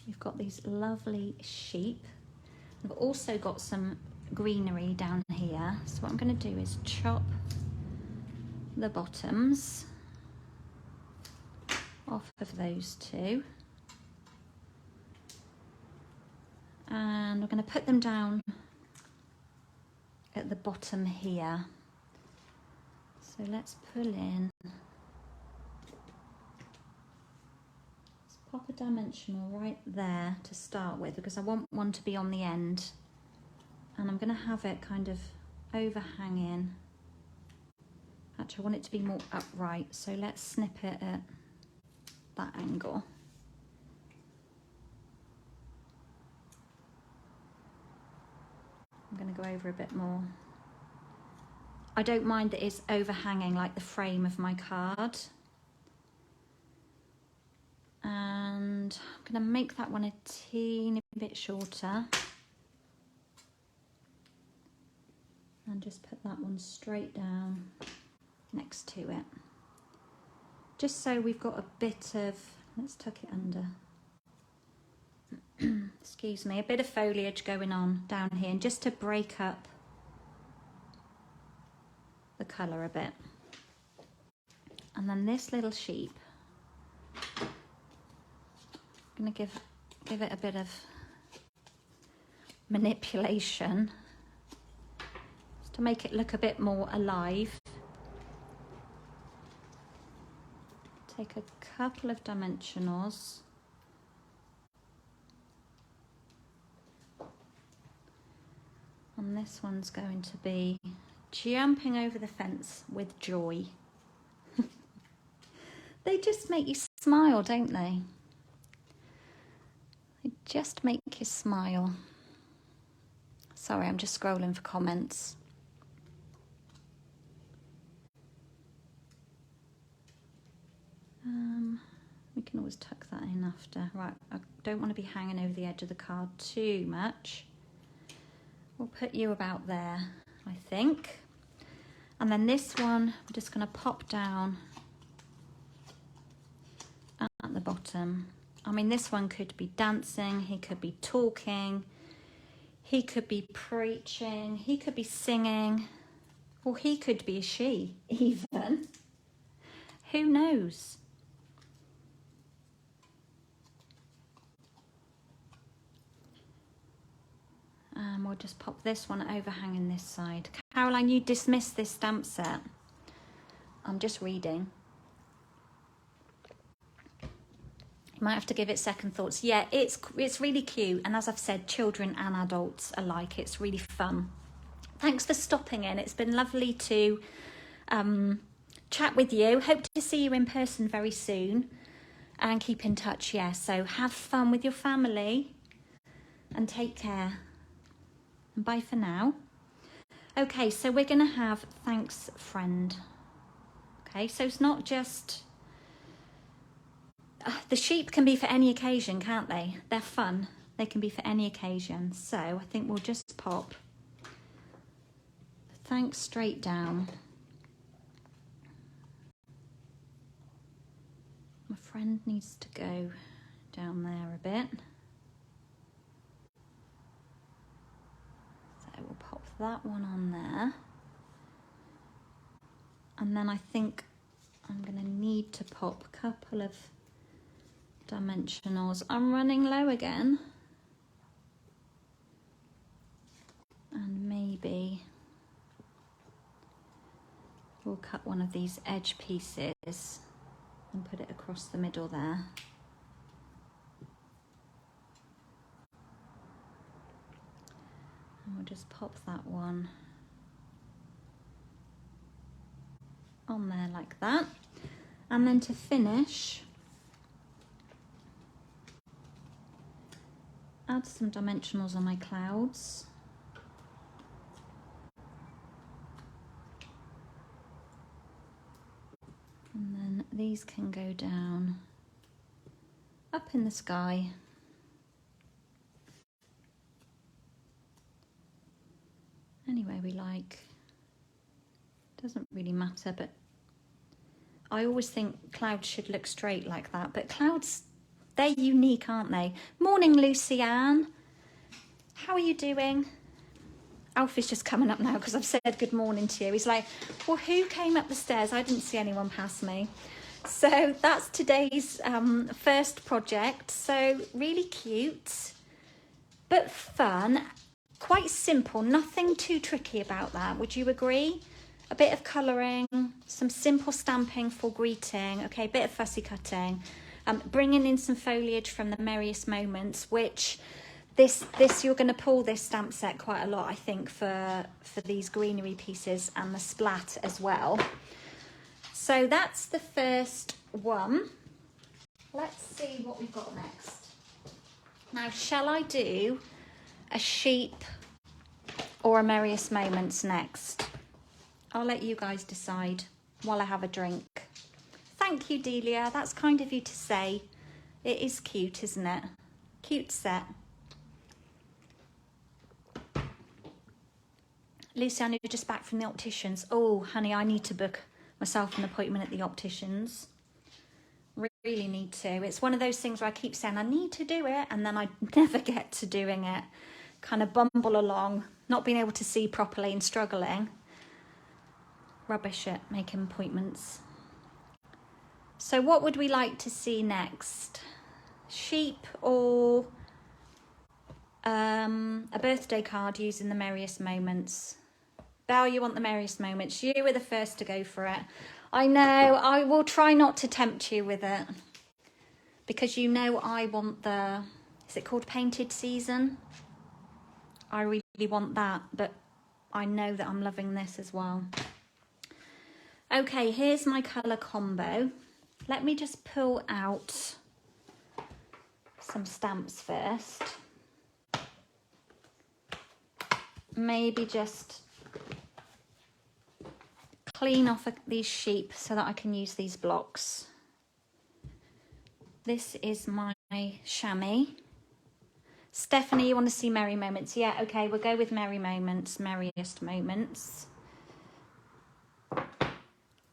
We've got these lovely sheep. I've also got some greenery down here. So what I'm going to do is chop the bottoms off of those two. And we're going to put them down at the bottom here. So let's pull in. Let's pop a dimensional right there to start with, because I want one to be on the end. And I'm going to have it kind of overhanging. Actually, I want it to be more upright. So let's snip it at that angle. I'm going to go over a bit more. I don't mind that it's overhanging like the frame of my card. And I'm going to make that one a teeny bit shorter. And just put that one straight down next to it. Just so we've got a bit of, let's tuck it under. Excuse me, a bit of foliage going on down here, and just to break up the colour a bit. And then this little sheep, I'm going to give it a bit of manipulation just to make it look a bit more alive. Take a couple of dimensionals. And this one's going to be jumping over the fence with joy. They just make you smile, don't they? They just make you smile. Sorry, I'm just scrolling for comments. We can always tuck that in after. Right, I don't want to be hanging over the edge of the card too much. We'll put you about there, I think. And then this one, I'm just going to pop down at the bottom. I mean, this one could be dancing, he could be talking, he could be preaching, he could be singing, or he could be a she, even. Who knows? And we'll just pop this one overhanging this side. Caroline, you dismissed this stamp set. I'm just reading. You might have to give it second thoughts. Yeah, it's really cute. And as I've said, children and adults alike, it's really fun. Thanks for stopping in. It's been lovely to chat with you. Hope to see you in person very soon. And keep in touch, yeah. So have fun with your family. And take care. And bye for now. Okay, so we're going to have thanks, friend. Okay, so it's not just... the sheep can be for any occasion, can't they? They're fun. They can be for any occasion. So I think we'll just pop thanks straight down. My friend needs to go down there a bit. So we'll pop that one on there. And then I think I'm going to need to pop a couple of dimensionals. I'm running low again. And maybe we'll cut one of these edge pieces and put it across the middle there. And we'll just pop that one on there like that. And then to finish, add some dimensionals on my clouds. And then these can go down up in the sky. Anywhere we like. Doesn't really matter, but I always think clouds should look straight like that. But clouds, they're unique, aren't they? Morning, Lucy-Anne. How are you doing? Alfie's just coming up now because I've said good morning to you. He's like, well, who came up the stairs? I didn't see anyone pass me. So that's today's first project. So really cute, but fun. Quite simple, nothing too tricky about that. Would you agree? A bit of colouring, some simple stamping for greeting. Okay, a bit of fussy cutting. Bringing in some foliage from the Merriest Moments, which this you're going to pull this stamp set quite a lot, I think, for these greenery pieces and the splat as well. So that's the first one. Let's see what we've got next. Now, shall I do a sheep or a Merriest Moments next? I'll let you guys decide while I have a drink. Thank you, Delia. That's kind of you to say. It is cute, isn't it? Cute set. Lucy, I know you're just back from the opticians. Oh, honey, I need to book myself an appointment at the opticians. Really need to. It's one of those things where I keep saying I need to do it and then I never get to doing it. Kind of bumble along, not being able to see properly and struggling. Rubbish at making appointments. So what would we like to see next? Sheep or a birthday card using the Merriest Moments? Belle, you want the Merriest Moments. You were the first to go for it. I know, I will try not to tempt you with it. Because you know I want the, is it called Painted Season? I really want that, but I know that I'm loving this as well. Okay, here's my colour combo. Let me just pull out some stamps first. Maybe just clean off these sheep so that I can use these blocks. This is my chamois. Stephanie, you want to see Merry Moments? Yeah, okay, we'll go with Merry Moments, Merriest Moments.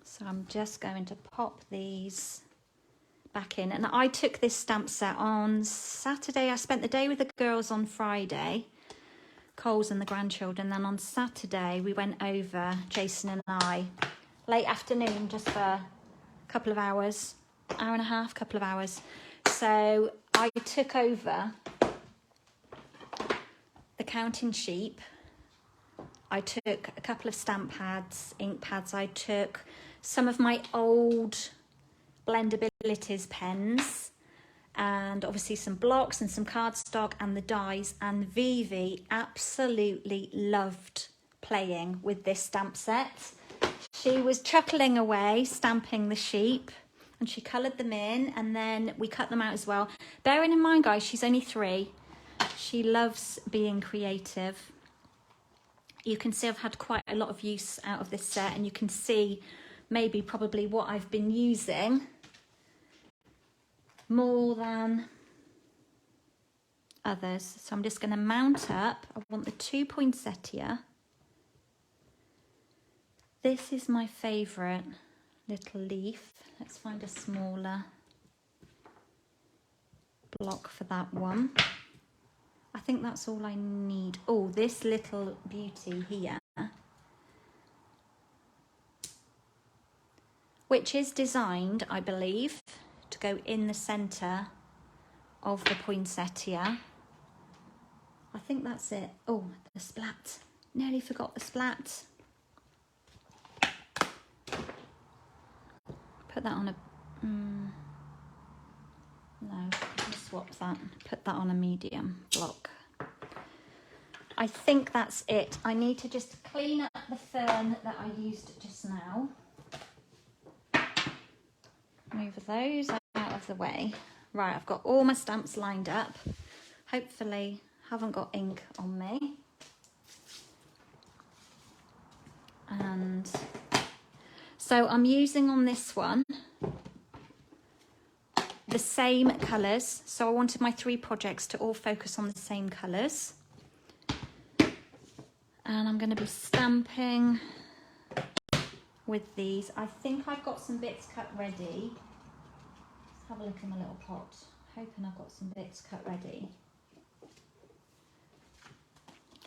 So I'm just going to pop these back in. And I took this stamp set on Saturday. I spent the day with the girls on Friday, Coles and the grandchildren. Then on Saturday, we went over, Jason and I, late afternoon, just for a couple of hours, hour and a half, couple of hours. So I took over the Counting Sheep. I took a couple of stamp pads, ink pads. I took some of my old Blendabilities pens and obviously some blocks and some cardstock and the dies. And Vivi absolutely loved playing with this stamp set. She was chuckling away, stamping the sheep, and she coloured them in and then we cut them out as well. Bearing in mind, guys, she's only 3. She loves being creative. You can see I've had quite a lot of use out of this set, and you can see maybe probably what I've been using more than others. So I'm just going to mount up. I want the 2 poinsettia. This is my favourite little leaf. Let's find a smaller block for that one. I think that's all I need. Oh, this little beauty here, which is designed, I believe, to go in the centre of the poinsettia. I think that's it. Oh, the splat. Nearly forgot the splat. put that on a, no, I'll swap that, put that on a medium block. I think that's it. I need to just clean up the fern that I used just now. Move those out of the way. Right, I've got all my stamps lined up. Hopefully haven't got ink on me. And so I'm using on this one the same colours. So I wanted my 3 projects to all focus on the same colours. And I'm going to be stamping with these. I think I've got some bits cut ready. Let's have a look in my little pot. Hoping I've got some bits cut ready.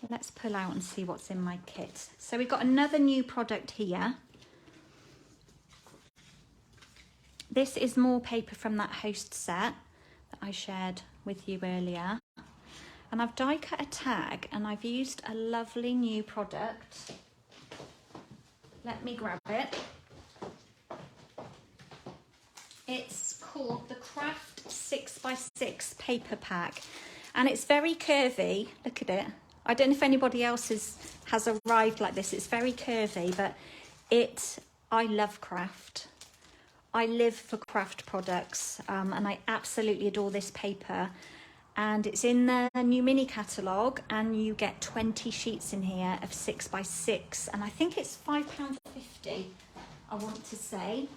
Let's pull out and see what's in my kit. So we've got another new product here. This is more paper from that host set that I shared with you earlier. And I've die cut a tag and I've used a lovely new product. Let me grab it. It's called the Craft 6x6 paper pack. And it's very curvy. Look at it. I don't know if anybody else has arrived like this. It's very curvy, but I love craft. I live for craft products, and I absolutely adore this paper. And it's in the new mini catalogue, and you get 20 sheets in here of 6x6, and I think it's £5.50, I want to say.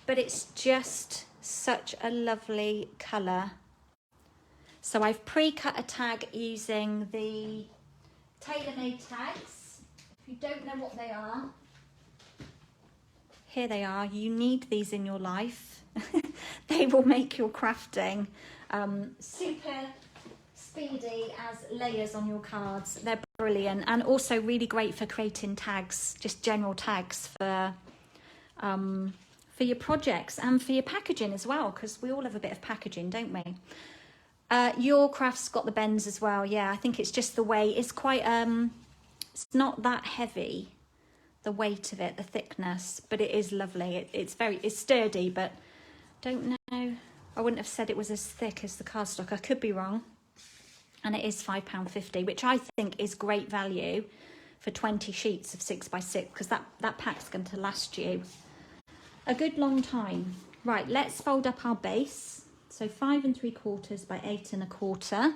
But it's just such a lovely colour. So I've pre-cut a tag using the tailor-made tags. If you don't know what they are, here they are. You need these in your life. They will make your crafting super speedy as layers on your cards. They're brilliant, and also really great for creating tags, just general tags for your projects and for your packaging as well, because we all have a bit of packaging, don't we? Your craft's got the bends as well. Yeah, I think it's just the way, it's quite, it's not that heavy, the weight of it, the thickness, but it is lovely. It's sturdy, but don't know, I wouldn't have said it was as thick as the cardstock. I could be wrong. And it is £5.50, which I think is great value for 20 sheets of 6x6, because that pack's going to last you a good long time. Right, let's fold up our base. So 5 3/4 by 8 1/4.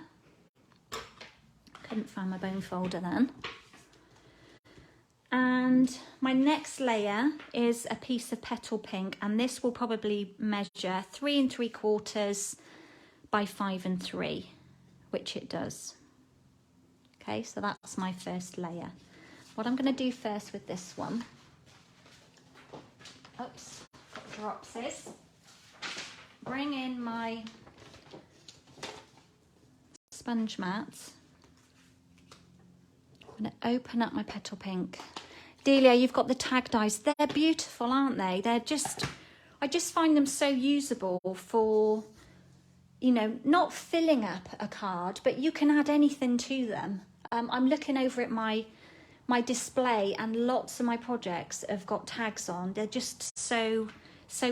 Couldn't find my bone folder then. And my next layer is a piece of petal pink, and this will probably measure 3 3/4 by 5 3, which it does. Okay, so that's my first layer. What I'm going to do first with this one, oops, got dropsies. Bring in my sponge mat. I'm going to open up my petal pink. Delia, you've got the tag dies. They're beautiful, aren't they? They're just, I just find them so usable for, you know, not filling up a card, but you can add anything to them. I'm looking over at my display, and lots of my projects have got tags on. They're just so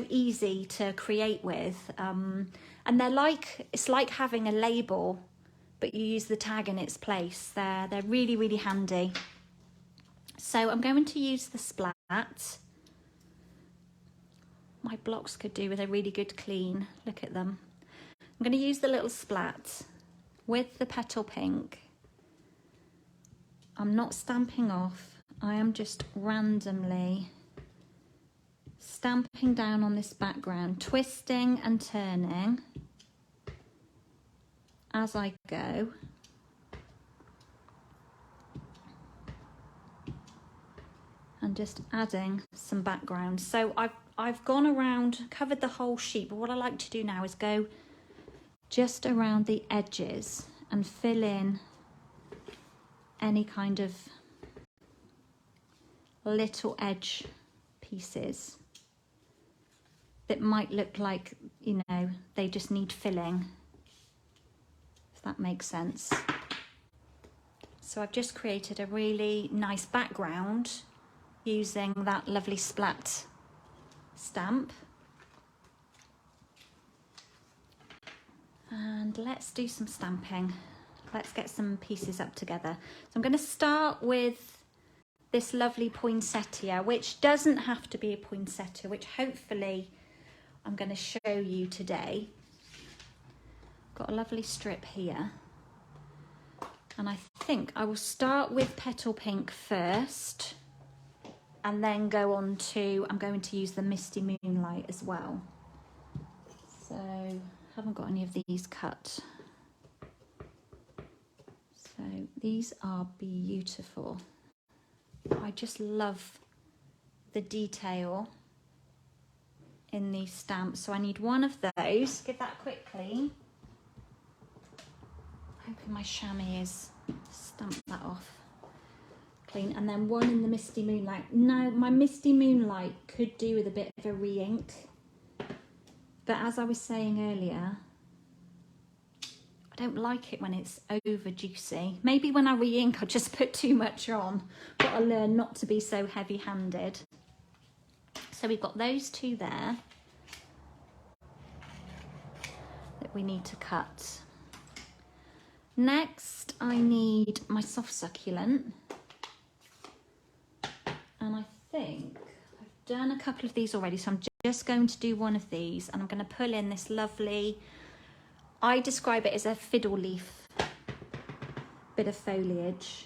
easy to create with, and they're like, it's like having a label, but you use the tag in its place. They're really, really handy. So I'm going to use the splat. My blocks could do with a really good clean. Look at them. I'm going to use the little splat with the petal pink. I'm not stamping off. I am just randomly stamping down on this background, twisting and turning as I go. And just adding some background. So I've gone around, covered the whole sheet, but what I like to do now is go just around the edges and fill in any kind of little edge pieces that might look like, you know, they just need filling, if that makes sense. So I've just created a really nice background using that lovely splat stamp. And let's do some stamping. Let's get some pieces up together. So I'm going to start with this lovely poinsettia, which doesn't have to be a poinsettia, which hopefully I'm going to show you today. Got a lovely strip here. And I think I will start with Petal Pink first and then go on to, I'm going to use the Misty Moonlight as well. So, haven't got any of these cut. So, these are beautiful. I just love the detail in these stamps. So I need one of those. Give that a quick clean. Hoping my chamois is stamp that off. Clean. And then one in the Misty Moonlight. Now my Misty Moonlight could do with a bit of a re-ink. But as I was saying earlier, I don't like it when it's over juicy. Maybe when I re-ink I'll just put too much on, but I'll learn not to be so heavy-handed. So we've got those two there that we need to cut. Next I need my soft succulent, and I think I've done a couple of these already, so I'm just going to do one of these, and I'm going to pull in this lovely, I describe it as a fiddle leaf bit of foliage.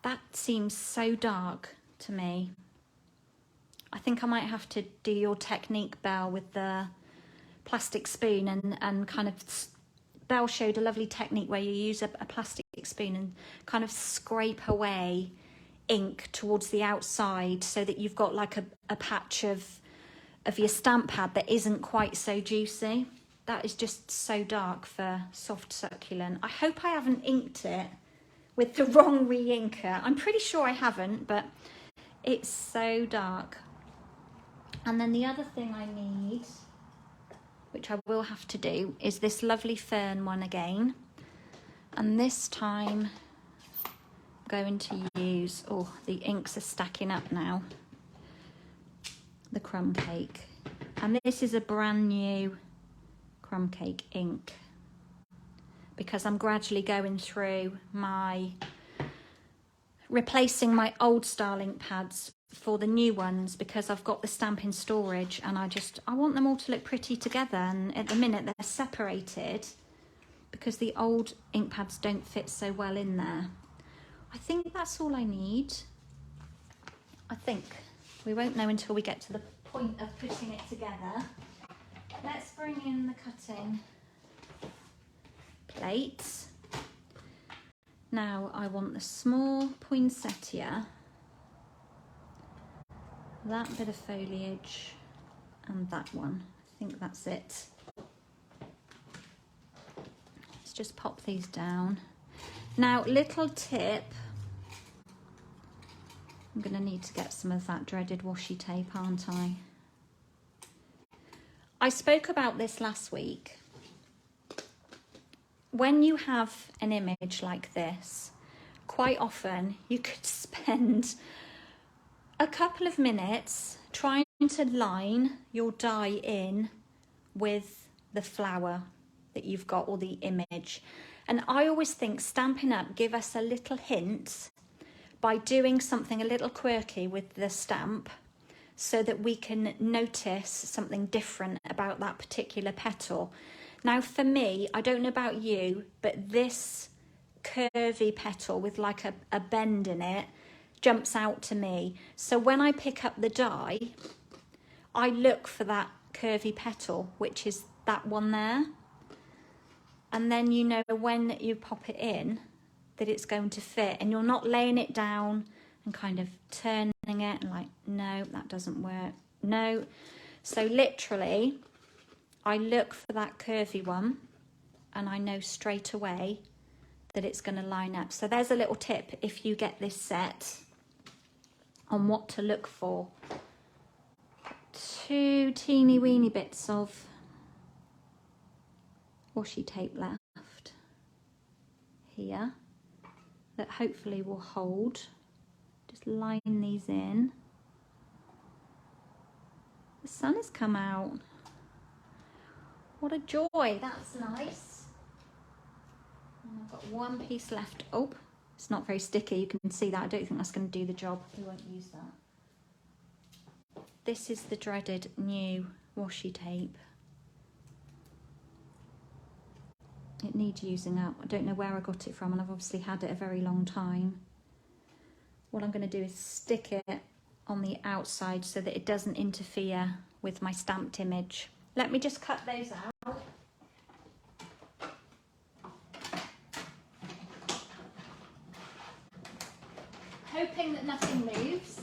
That seems so dark to me. I think I might have to do your technique, Belle, with the plastic spoon and kind of, Belle showed a lovely technique where you use a plastic spoon and kind of scrape away ink towards the outside so that you've got like a patch of your stamp pad that isn't quite so juicy. That is just so dark for soft succulent. I hope I haven't inked it with the wrong re-inker. I'm pretty sure I haven't, but it's so dark. And then the other thing I need, which I will have to do, is this lovely fern one again. And this time I'm going to use, oh, the inks are stacking up now, the crumb cake. And this is a brand new crumb cake ink, because I'm gradually going through replacing my old style ink pads for the new ones, because I've got the stamp in storage and I want them all to look pretty together, and at the minute they're separated because the old ink pads don't fit so well in there. I think that's all I need. I think we won't know until we get to the point of putting it together. Let's bring in the cutting plates. Now I want the small poinsettia, that bit of foliage, and that one. I think that's it. Let's just pop these down. Now, little tip, I'm going to need to get some of that dreaded washi tape, aren't I? I spoke about this last week. When you have an image like this, quite often you could spend a couple of minutes trying to line your die in with the flower that you've got, or the image. And I always think Stampin' Up give us a little hint by doing something a little quirky with the stamp, so that we can notice something different about that particular petal. Now for me, I don't know about you, but this curvy petal with like a bend in it jumps out to me. So when I pick up the die, I look for that curvy petal, which is that one there. And then you know when you pop it in that it's going to fit, and you're not laying it down and kind of turning it and like, no, that doesn't work, no. So literally, I look for that curvy one and I know straight away that it's going to line up. So there's a little tip if you get this set on what to look for. 2 teeny weeny bits of washi tape left here that hopefully will hold. Just line these in. The sun has come out. what a joy, that's nice. And I've got one piece left. Oh, it's not very sticky, you can see that. I don't think that's going to do the job. We won't use that. This is the dreaded new washi tape. It needs using up. I don't know where I got it from, and I've obviously had it a very long time. What I'm going to do is stick it on the outside so that it doesn't interfere with my stamped image. Let me just cut those out. Hoping that nothing moves.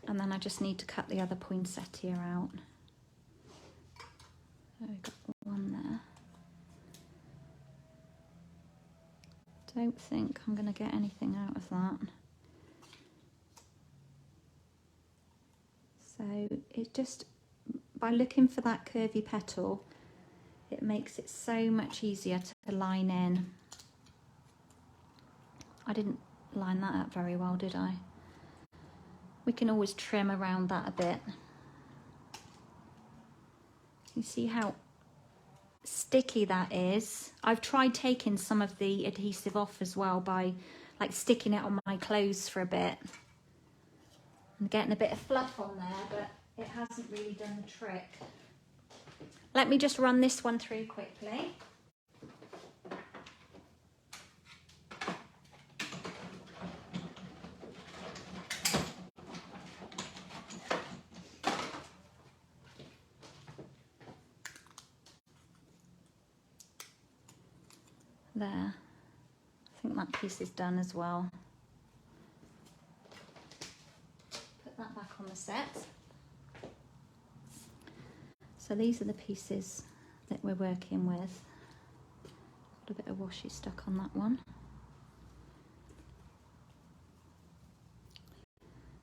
And then I just need to cut the other poinsettia out. So we've got one there. Don't think I'm going to get anything out of that. So it just, by looking for that curvy petal, it makes it so much easier to line in. I didn't line that up very well, did I? We can always trim around that a bit. You see how sticky that is? I've tried taking some of the adhesive off as well by like sticking it on my clothes for a bit and getting a bit of fluff on there, but it hasn't really done the trick. Let me just run this one through quickly. There, I think that piece is done as well. Put that back on the set. So these are the pieces that we're working with. Got a bit of washi stuck on that one. I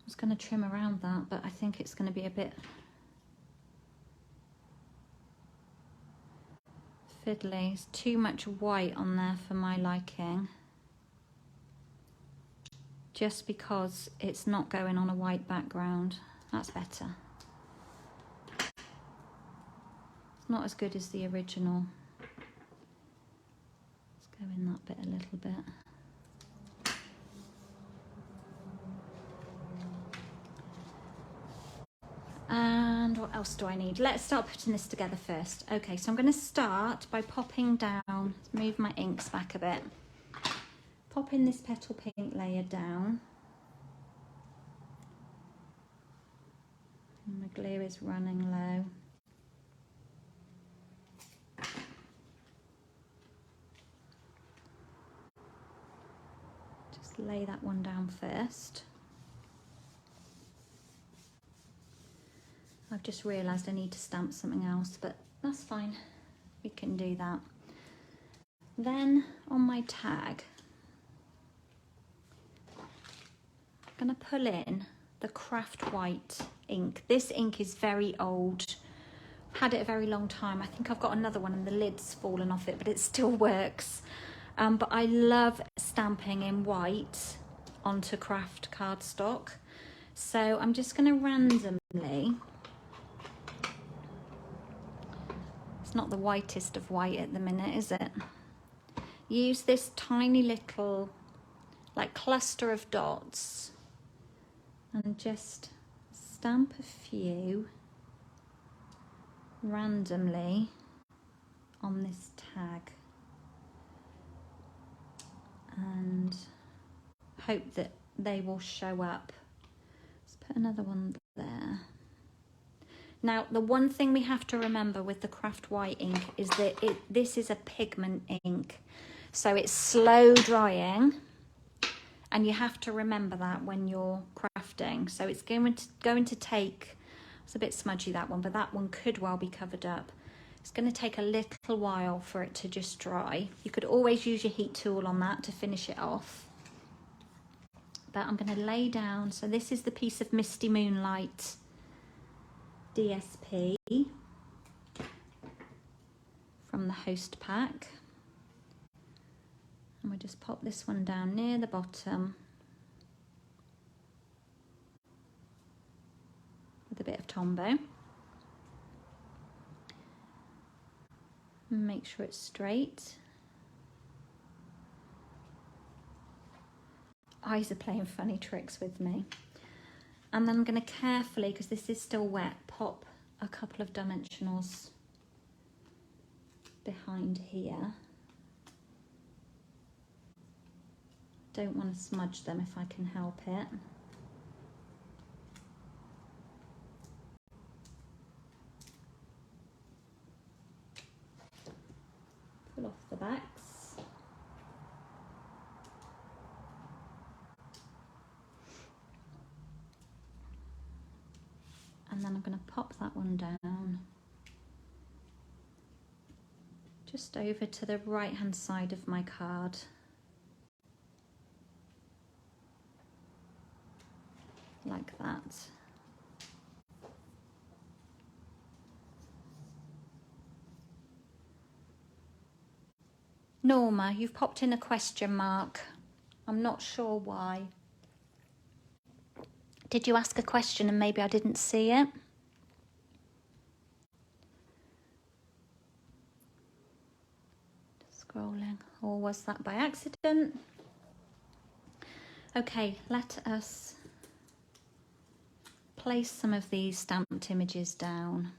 was going to trim around that, but I think it's going to be a bit fiddly. It's too much white on there for my liking. Just because it's not going on a white background. That's better. It's not as good as the original. Let's go in that bit a little bit. And what else do I need? Let's start putting this together first. Okay, so I'm going to start by popping down, let's move my inks back a bit. Popping this petal pink layer down. And my glue is running low. Just lay that one down first. I've just realised I need to stamp something else, but that's fine. We can do that. Then on my tag, I'm going to pull in the Craft White ink. This ink is very old. Had it a very long time. I think I've got another one and the lid's fallen off it, but it still works. But I love stamping in white onto craft cardstock. So I'm just going to randomly, it's not the whitest of white at the minute, is it? Use this tiny little like cluster of dots and just stamp a few randomly on this tag and hope that they will show up. Let's put another one there. Now, the one thing we have to remember with the Craft White ink is that this is a pigment ink, so it's slow drying, and you have to remember that when you're crafting. So it's going to take, it's a bit smudgy, that one, but that one could well be covered up. It's going to take a little while for it to just dry. You could always use your heat tool on that to finish it off. But I'm going to lay down, so this is the piece of Misty Moonlight DSP from the host pack. And we just pop this one down near the bottom with a bit of Tombow. Make sure it's straight. Eyes are playing funny tricks with me. And then I'm going to carefully, because this is still wet, pop a couple of dimensionals behind here. Don't want to smudge them if I can help it. Pull off the backs. And then I'm going to pop that one down just over to the right hand side of my card. Like that. Norma, you've popped in a question mark. I'm not sure why. Did you ask a question and maybe I didn't see it? Scrolling, or was that by accident? Okay, let us place some of these stamped images down.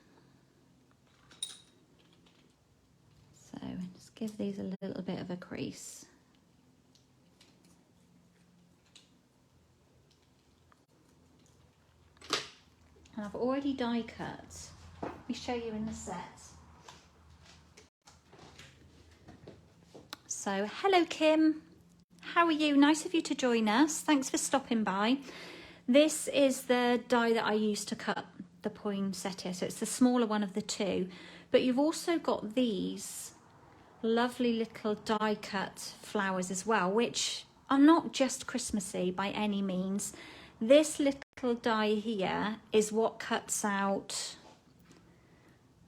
So just give these a little bit of a crease. And I've already die cut. Let me show you in the set. So, hello Kim, how are you? Nice of you to join us. Thanks for stopping by. This is the die that I used to cut the poinsettia, so it's the smaller one of the two. But you've also got these lovely little die cut flowers as well, which are not just Christmassy by any means. This little die here is what cuts out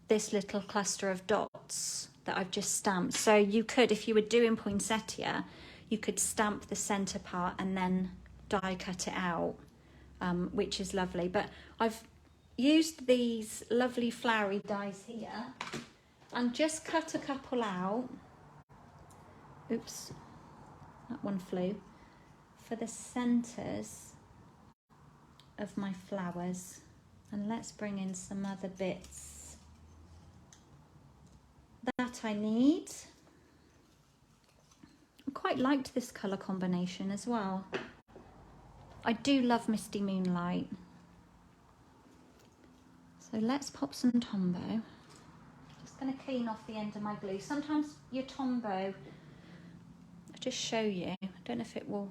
this little cluster of dots that I've just stamped. So you could, if you were doing poinsettia, you could stamp the center part and then die cut it out, which is lovely. But I've used these lovely flowery dies here and just cut a couple out. Oops, that one flew. For the centers of my flowers. And let's bring in some other bits that I need. I quite liked this colour combination as well. I do love Misty Moonlight. So let's pop some Tombow. Just going to clean off the end of my glue. Sometimes your Tombow, I'll just show you, I don't know if it will,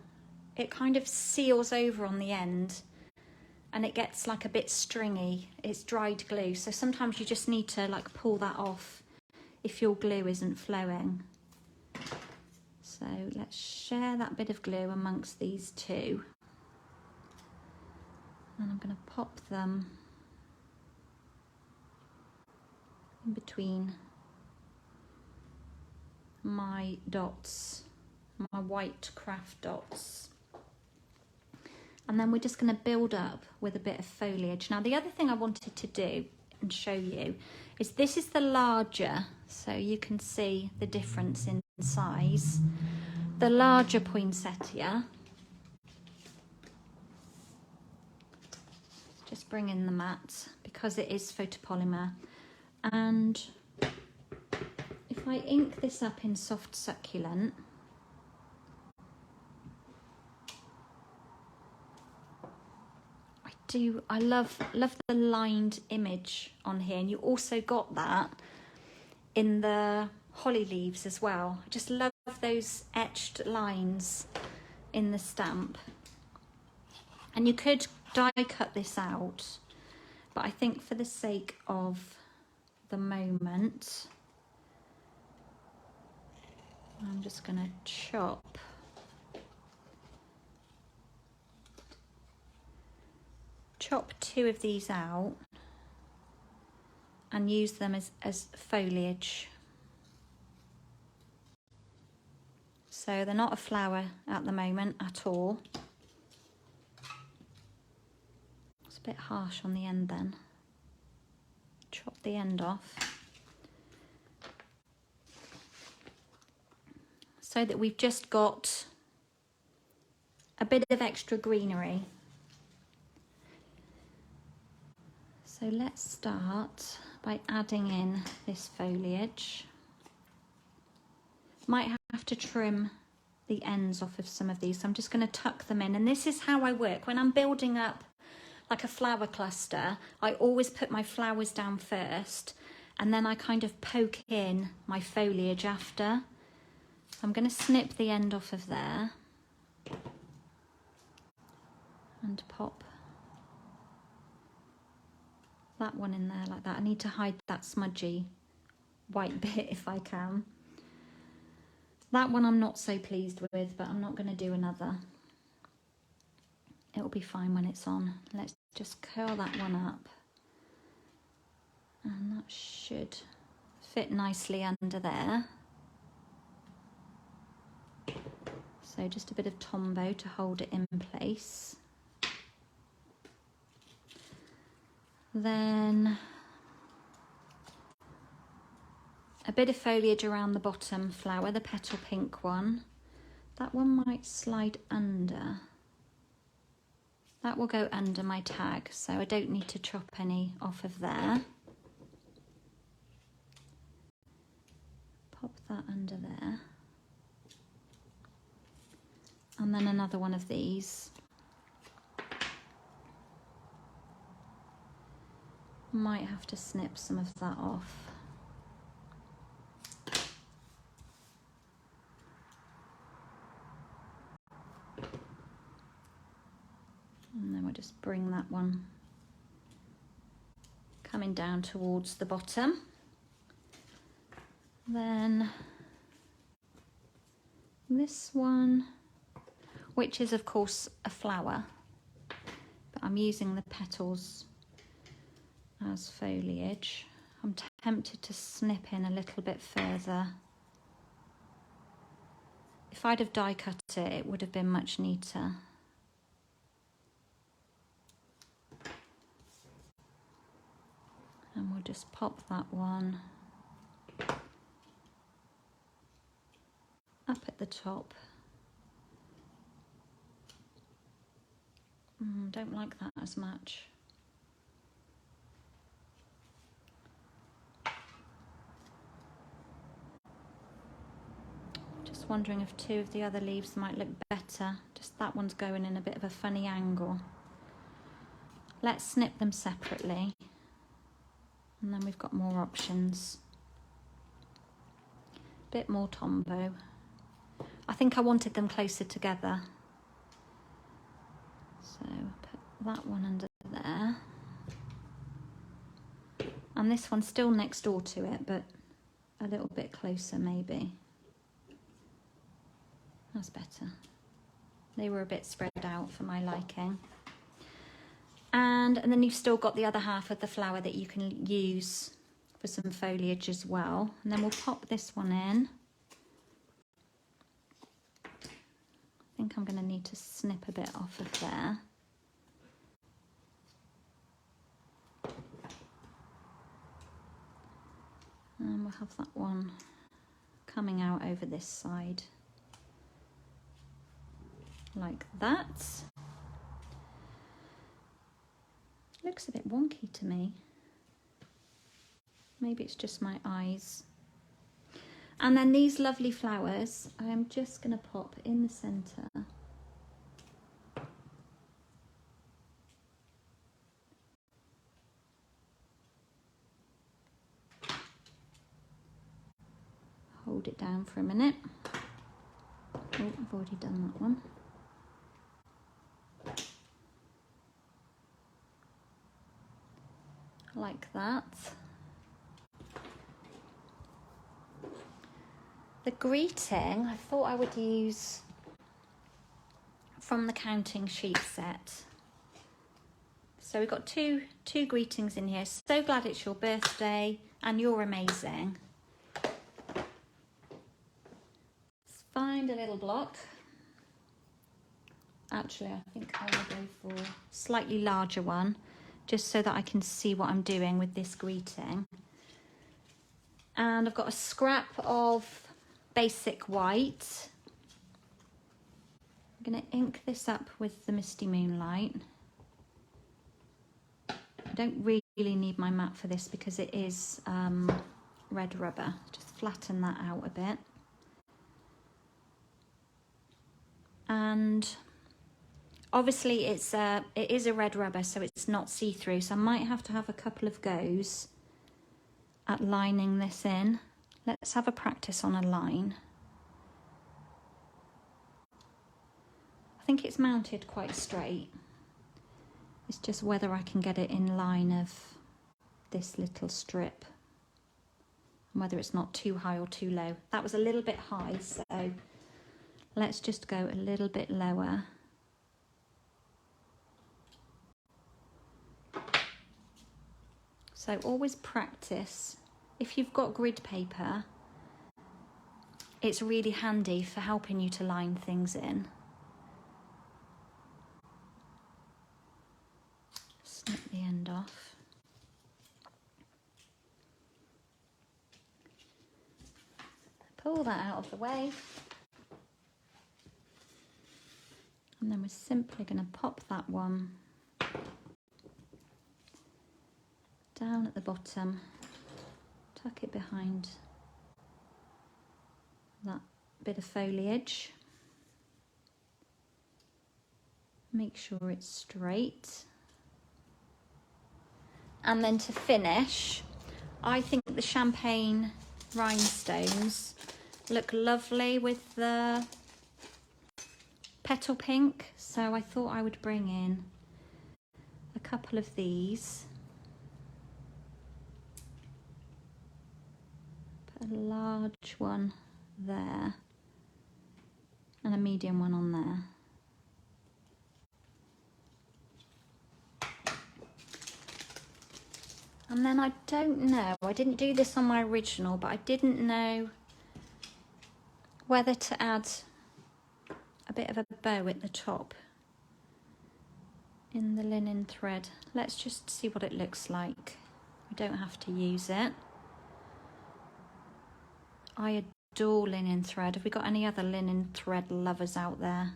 it kind of seals over on the end and it gets like a bit stringy. It's dried glue, so sometimes you just need to like pull that off if your glue isn't flowing. So let's share that bit of glue amongst these two. And I'm going to pop them in between my dots, my white craft dots. And then we're just going to build up with a bit of foliage. Now the other thing I wanted to do and show you is this is the larger, so you can see the difference in size. The larger poinsettia. Just bring in the mat because it is photopolymer. And if I ink this up in soft succulent, I love the lined image on here, and you also got that in the holly leaves as well. I just love those etched lines in the stamp. And you could die cut this out, but I think for the sake of the moment, I'm just going to chop two of these out and use them as foliage. So they're not a flower at the moment at all. So It's a bit harsh on the end then. Chop the end off. So that we've just got a bit of extra greenery. So let's start by adding in this foliage. Might have to trim the ends off of some of these. So I'm just going to tuck them in. And this is how I work. When I'm building up like a flower cluster, I always put my flowers down first and then I kind of poke in my foliage after. I'm going to snip the end off of there and pop that one in there like that. I need to hide that smudgy white bit if I can. That one I'm not so pleased with, but I'm not going to do another. It'll be fine when it's on. Let's just curl that one up. And that should fit nicely under there. So just a bit of Tombow to hold it in place. Then a bit of foliage around the bottom flower, the petal pink one. That one might slide under. That will go under my tag, so I don't need to chop any off of there. Pop that under there. And then another one of these. Might have to snip some of that off. And then we'll just bring that one coming down towards the bottom. Then this one, which is of course a flower, but I'm using the petals as foliage. I'm tempted to snip in a little bit further. If I'd have die cut it, it would have been much neater. And we'll just pop that one up at the top. Don't like that as much. Just wondering if two of the other leaves might look better. Just that one's going in a bit of a funny angle. Let's snip them separately. And then we've got more options. Bit more Tombow. I think I wanted them closer together. So put that one under there. And this one's still next door to it, but a little bit closer maybe. That's better. They were a bit spread out for my liking. And then you've still got the other half of the flower that you can use for some foliage as well. And then we'll pop this one in. I think I'm going to need to snip a bit off of there. And we'll have that one coming out over this side. Like that. Looks a bit wonky to me. Maybe it's just my eyes. And then these lovely flowers, I'm just going to pop in the centre. Hold it down for a minute. Oh, I've already done that one. Like that. The greeting, I thought I would use from the Counting Sheep set. So we've got two greetings in here. So glad it's your birthday and you're amazing. Let's find a little block. Actually, I think I will go for a slightly larger one. just so that I can see what I'm doing with this greeting. And I've got a scrap of basic white. I'm going to ink this up with the Misty Moonlight. I don't really need my mat for this because it is red rubber. Just flatten that out a bit. And obviously it is a red rubber, so it's not see-through, so I might have to have a couple of goes at lining this in. Let's have a practice on a line. I think it's mounted quite straight. It's just whether I can get it in line of this little strip, and whether it's not too high or too low. That was a little bit high, so let's just go a little bit lower. So always practice. If you've got grid paper, it's really handy for helping you to line things in. Snip the end off. Pull that out of the way. And then we're simply going to pop that one down at the bottom, tuck it behind that bit of foliage. Make sure it's straight. And then to finish, I think the champagne rhinestones look lovely with the petal pink, so I thought I would bring in a couple of these. Put a large one there and a medium one on there. And then I don't know, I didn't do this on my original, but I didn't know whether to add a bit of a bow at the top in the linen thread. Let's just see what it looks like. We don't have to use it. I adore linen thread. Have we got any other linen thread lovers out there?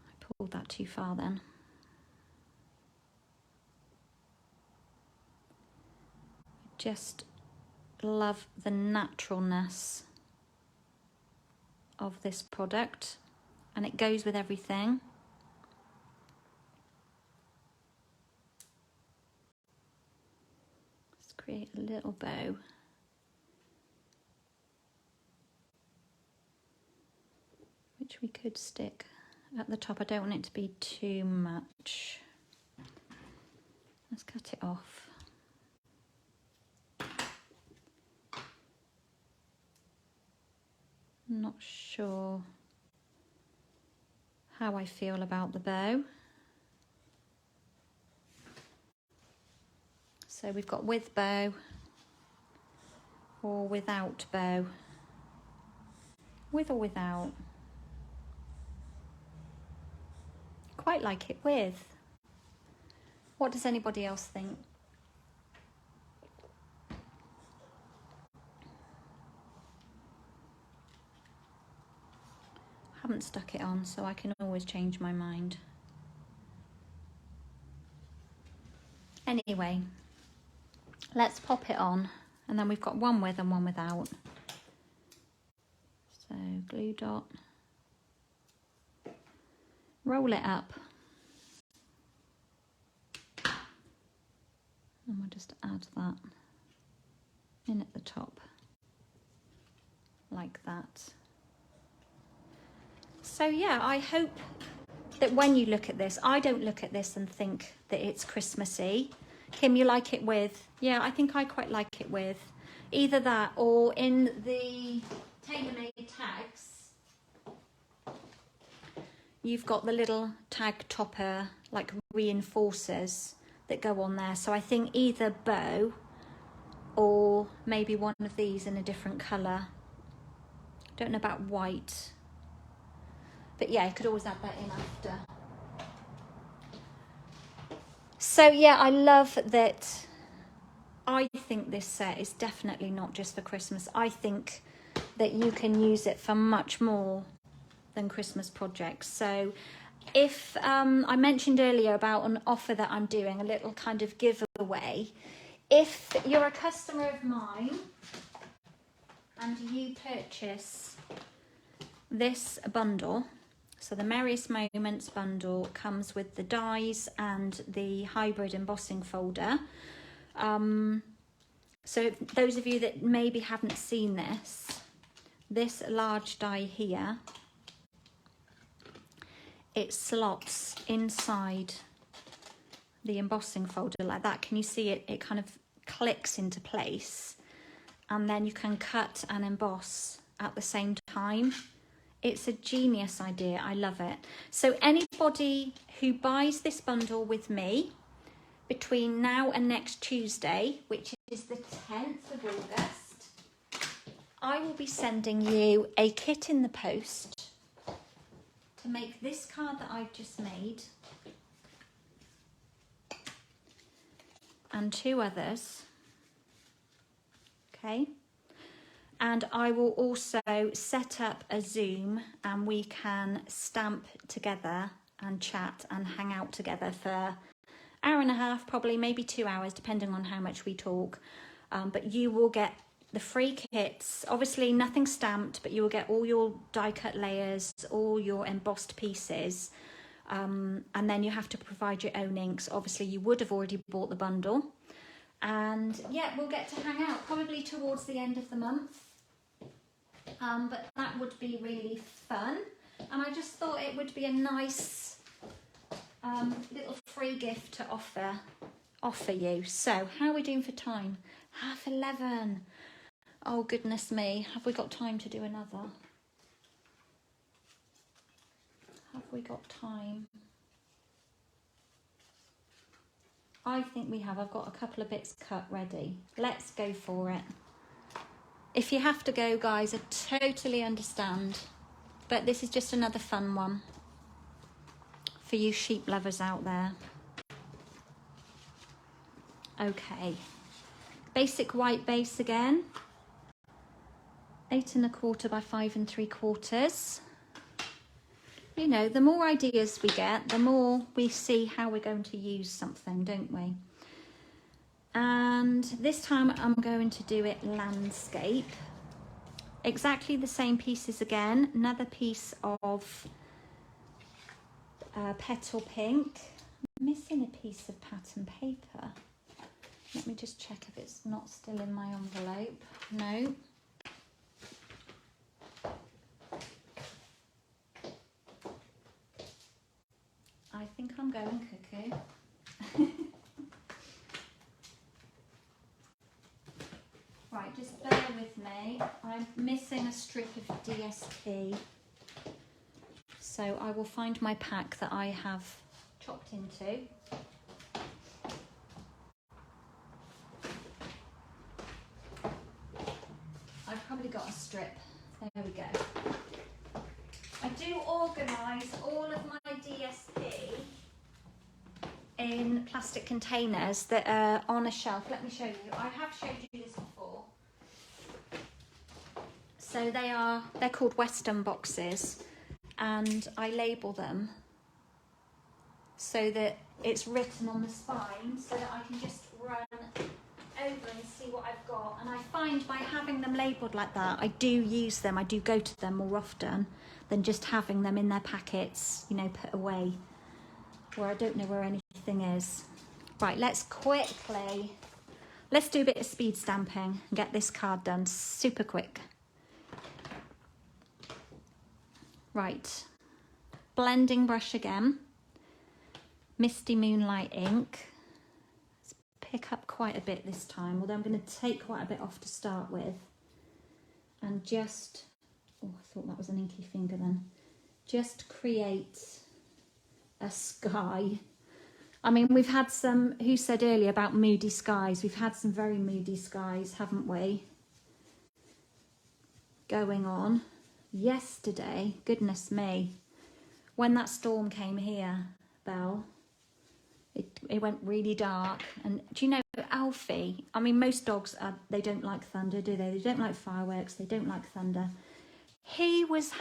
I pulled that too far then. Just love the naturalness of this product, and it goes with everything. Let's create a little bow. Which we could stick at the top. I don't want it to be too much. Let's cut it off. I'm not sure how I feel about the bow. So we've got with bow or without bow. With or without. Quite like it with. What does anybody else think? Haven't stuck it on, so I can always change my mind. Anyway, let's pop it on, and then we've got one with and one without. So glue dot, roll it up, and we'll just add that in at the top, like that. So yeah, I hope that when you look at this, I don't look at this and think that it's Christmassy. Kim, you like it with? Yeah, I think I quite like it with. Either that or in the tailor-made tags, you've got the little tag topper, like reinforcers that go on there. So I think either bow or maybe one of these in a different colour. Don't know about white. But yeah, I could always add that in after. So yeah, I love that. I think this set is definitely not just for Christmas. I think that you can use it for much more than Christmas projects. So if I mentioned earlier about an offer that I'm doing, a little kind of giveaway. If you're a customer of mine and you purchase this bundle, so the Merriest Moments bundle comes with the dies and the hybrid embossing folder. So those of you that maybe haven't seen this large die here, it slots inside the embossing folder like that. Can you see it? It kind of clicks into place, and then you can cut and emboss at the same time. It's a genius idea. I love it. So anybody who buys this bundle with me between now and next Tuesday, which is the 10th of August, I will be sending you a kit in the post to make this card that I've just made and 2 others. Okay. And I will also set up a Zoom and we can stamp together and chat and hang out together for an hour and a half, probably maybe 2 hours, depending on how much we talk. But you will get the free kits, obviously nothing stamped, but you will get all your die cut layers, all your embossed pieces. And then you have to provide your own inks. Obviously you would have already bought the bundle. And yeah, we'll get to hang out probably towards the end of the month. But that would be really fun. And I just thought it would be a nice little free gift to offer you. So how are we doing for time? 11:30. Oh goodness me, have we got time to do another? Have we got time? I think we have. I've got a couple of bits cut ready. Let's go for it. If you have to go, guys, I totally understand. But this is just another fun one for you sheep lovers out there. Okay. Basic white base again. 8 1/4 by 5 3/4. You know, the more ideas we get, the more we see how we're going to use something, don't we? And this time I'm going to do it landscape. Exactly the same pieces again. Another piece of petal pink. I'm missing a piece of pattern paper. Let me just check if it's not still in my envelope. No. I think I'm going cuckoo. Right, just bear with me. I'm missing a strip of DSP. So I will find my pack that I have chopped into. I've probably got a strip. There we go. I do organise all of my DSP in plastic containers that are on a shelf. Let me show you. I have showed you this before. So they're called Western boxes, and I label them so that it's written on the spine so that I can just run over and see what I've got. And I find by having them labelled like that, I do use them. I do go to them more often than just having them in their packets, you know, put away where I don't know where anything is. Right, let's do a bit of speed stamping and get this card done super quick. Right, blending brush again, Misty Moonlight ink. Let's pick up quite a bit this time, although I'm going to take quite a bit off to start with. And just, oh, I thought that was an inky finger then. Just create a sky. I mean, we've had some, who said earlier about moody skies? We've had some very moody skies, haven't we? Going on. Yesterday, goodness me, when that storm came here, Belle, It went really dark. And do you know, Alfie, I mean, most dogs, they don't like thunder, do they? They don't like fireworks, they don't like thunder. He was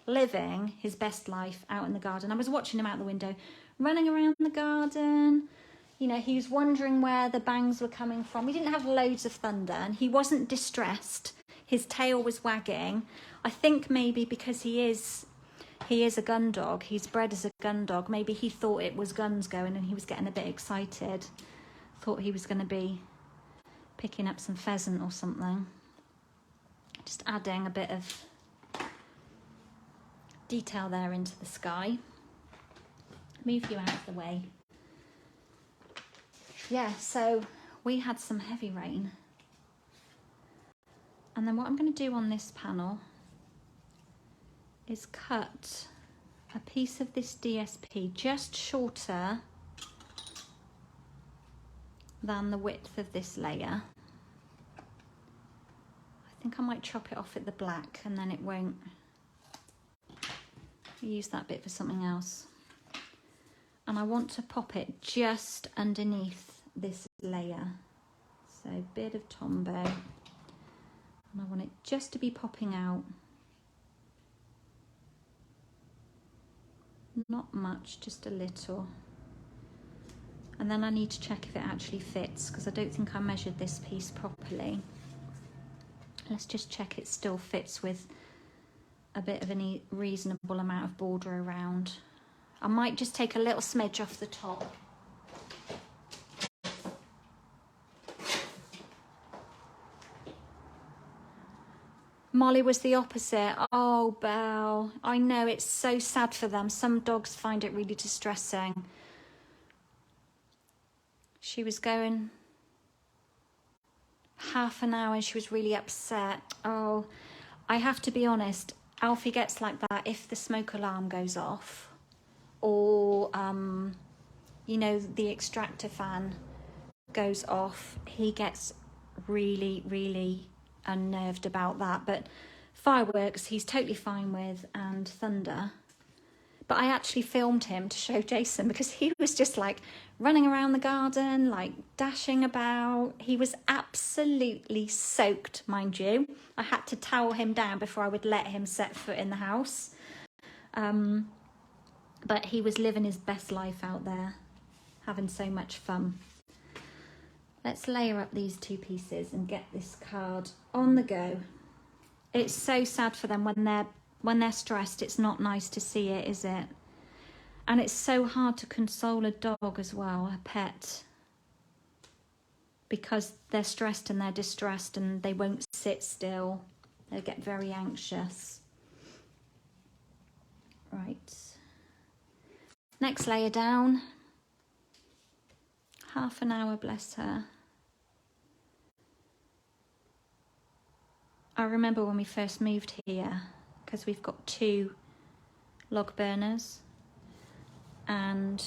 living his best life out in the garden. I was watching him out the window, running around the garden. You know, he was wondering where the bangs were coming from. We didn't have loads of thunder, and he wasn't distressed. His tail was wagging. I think maybe because he is a gun dog. He's bred as a gun dog. Maybe he thought it was guns going and he was getting a bit excited. Thought he was going to be picking up some pheasant or something. Just adding a bit of detail there into the sky. Move you out of the way. Yeah, so we had some heavy rain. And then what I'm going to do on this panel is cut a piece of this DSP just shorter than the width of this layer. I think I might chop it off at the black and then it won't. Use that bit for something else. And I want to pop it just underneath this layer. So a bit of Tombow. And I want it just to be popping out. Not much, just a little. And then I need to check if it actually fits, because I don't think I measured this piece properly. Let's just check it still fits with a bit of a reasonable amount of border around. I might just take a little smidge off the top. Molly was the opposite. Oh, Belle. I know, it's so sad for them. Some dogs find it really distressing. She was going half an hour and she was really upset. Oh, I have to be honest. Alfie gets like that if the smoke alarm goes off or, you know, the extractor fan goes off. He gets really, really unnerved about that. But fireworks he's totally fine with, and thunder. But I actually filmed him to show Jason because he was just like running around the garden, like dashing about. He was absolutely soaked, mind you. I had to towel him down before I would let him set foot in the house. But he was living his best life out there, having so much fun. Let's layer up these two pieces and get this card on the go. It's so sad for them when they're stressed. It's not nice to see it, is it? And it's so hard to console a dog as well, a pet, because they're stressed and they're distressed and they won't sit still. They get very anxious. Right. Next layer down. Half an hour, bless her. I remember when we first moved here, because we've got 2 log burners, and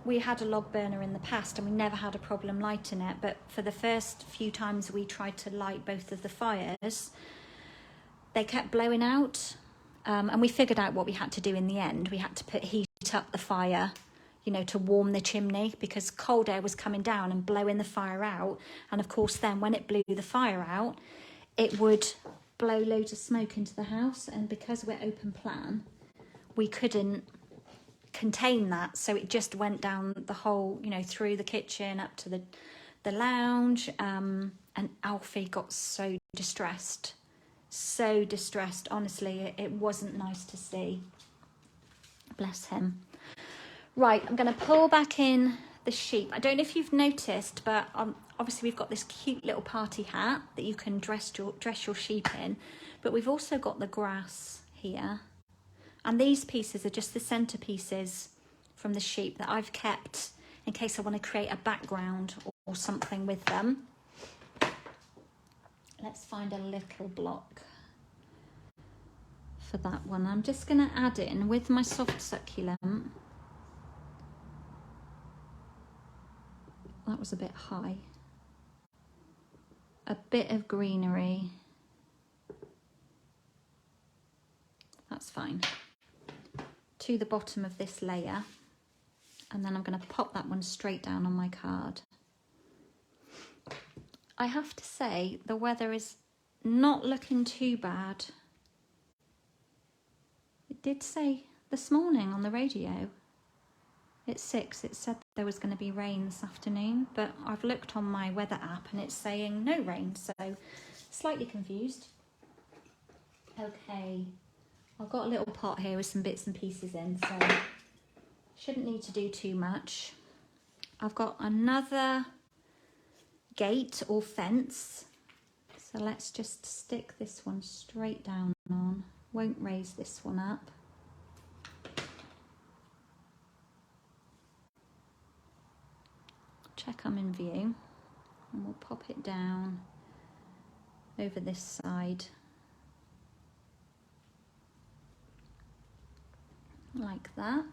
we had a log burner in the past and we never had a problem lighting it, but for the first few times we tried to light both of the fires, they kept blowing out, and we figured out what we had to do in the end. We had to heat up the fire, you know, to warm the chimney, because cold air was coming down and blowing the fire out. And of course then when it blew the fire out, it would blow loads of smoke into the house, and because we're open plan, we couldn't contain that, so it just went down the whole, you know, through the kitchen up to the lounge, and Alfie got so distressed, honestly. It wasn't nice to see, bless him. Right, I'm going to pull back in the sheep. I don't know if you've noticed, but obviously we've got this cute little party hat that you can dress your sheep in, but we've also got the grass here, and these pieces are just the centerpieces from the sheep that I've kept in case I want to create a background or something with them. Let's find a little block for that one. I'm just going to add in with my soft succulent. That was a bit high. A bit of greenery. That's fine. To the bottom of this layer. And then I'm going to pop that one straight down on my card. I have to say the weather is not looking too bad. It did say this morning on the radio at 6 it said there was going to be rain this afternoon, but I've looked on my weather app and it's saying no rain, so slightly confused. Okay, I've got a little pot here with some bits and pieces in, so shouldn't need to do too much. I've got another gate or fence, so let's just stick this one straight down on. Won't raise this one up. Check I'm in view, and we'll pop it down over this side like that.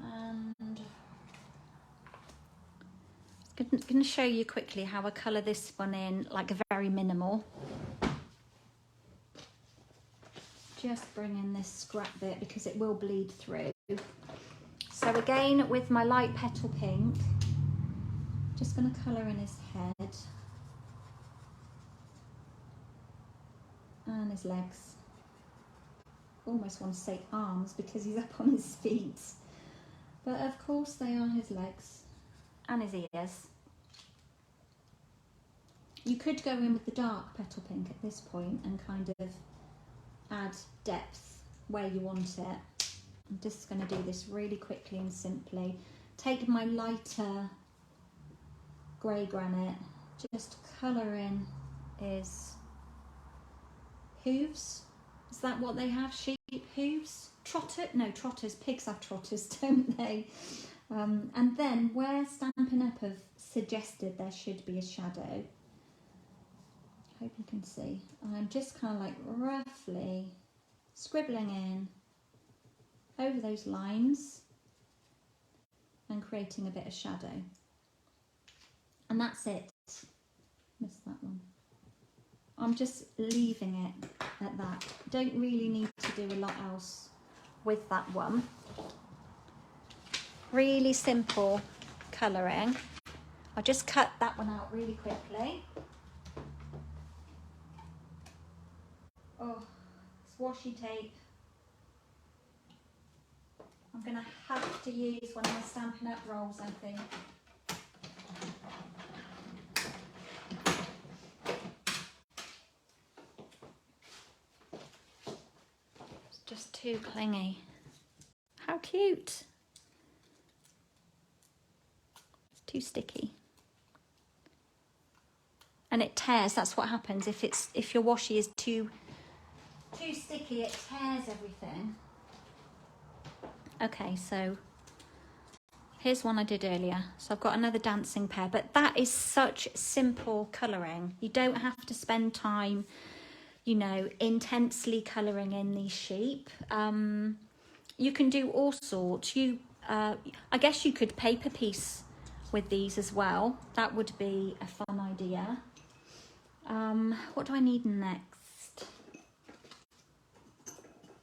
And I'm going to show you quickly how I colour this one in, like a very minimal. Just bring in this scrap bit because it will bleed through. So again, with my light petal pink, just going to colour in his head and his legs. Almost want to say arms because he's up on his feet, but of course they are his legs and his ears. You could go in with the dark petal pink at this point and kind of add depth where you want it. I'm just going to do this really quickly and simply. Take my lighter grey granite, just colour in his hooves. Is that what they have? Sheep hooves? Trotters. Pigs have trotters, don't they? And then where Stampin' Up have suggested there should be a shadow, hope you can see, I'm just kind of like roughly scribbling in over those lines and creating a bit of shadow. And that's it. Missed that one. I'm just leaving it at that. Don't really need to do a lot else with that one. Really simple colouring. I'll just cut that one out really quickly. Oh, it's washi tape. I'm going to have to use one of my Stampin' Up rolls, I think. It's just too clingy. How cute. It's too sticky. And it tears, that's what happens. If your washi is too sticky, it tears everything. Okay, so here's one I did earlier. So I've got another dancing pair, but that is such simple colouring. You don't have to spend time, you know, intensely colouring in these sheep. You can do all sorts. I guess you could paper piece with these as well. That would be a fun idea. What do I need next?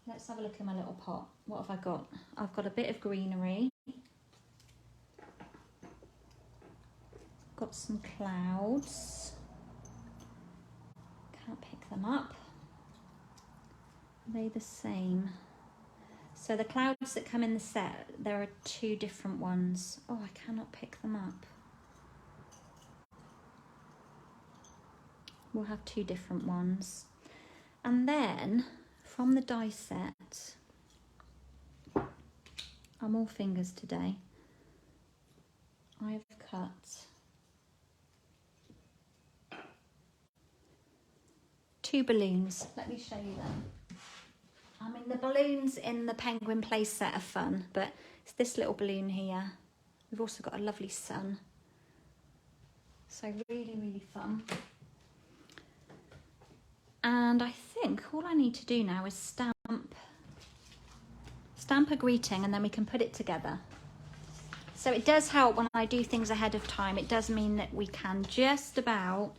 Let's have a look in my little pot. What have I got? I've got a bit of greenery. Got some clouds. Can't pick them up. Are they the same? So the clouds that come in the set, there are two different ones. Oh, I cannot pick them up. We'll have two different ones. And then from the die set, I'm all fingers today, I've cut two balloons. Let me show you them. I mean, the balloons in the Penguin Play set are fun, but it's this little balloon here. We've also got a lovely sun. So really, really fun. And I think all I need to do now is stamp a greeting, and then we can put it together. So it does help when I do things ahead of time. It does mean that we can just about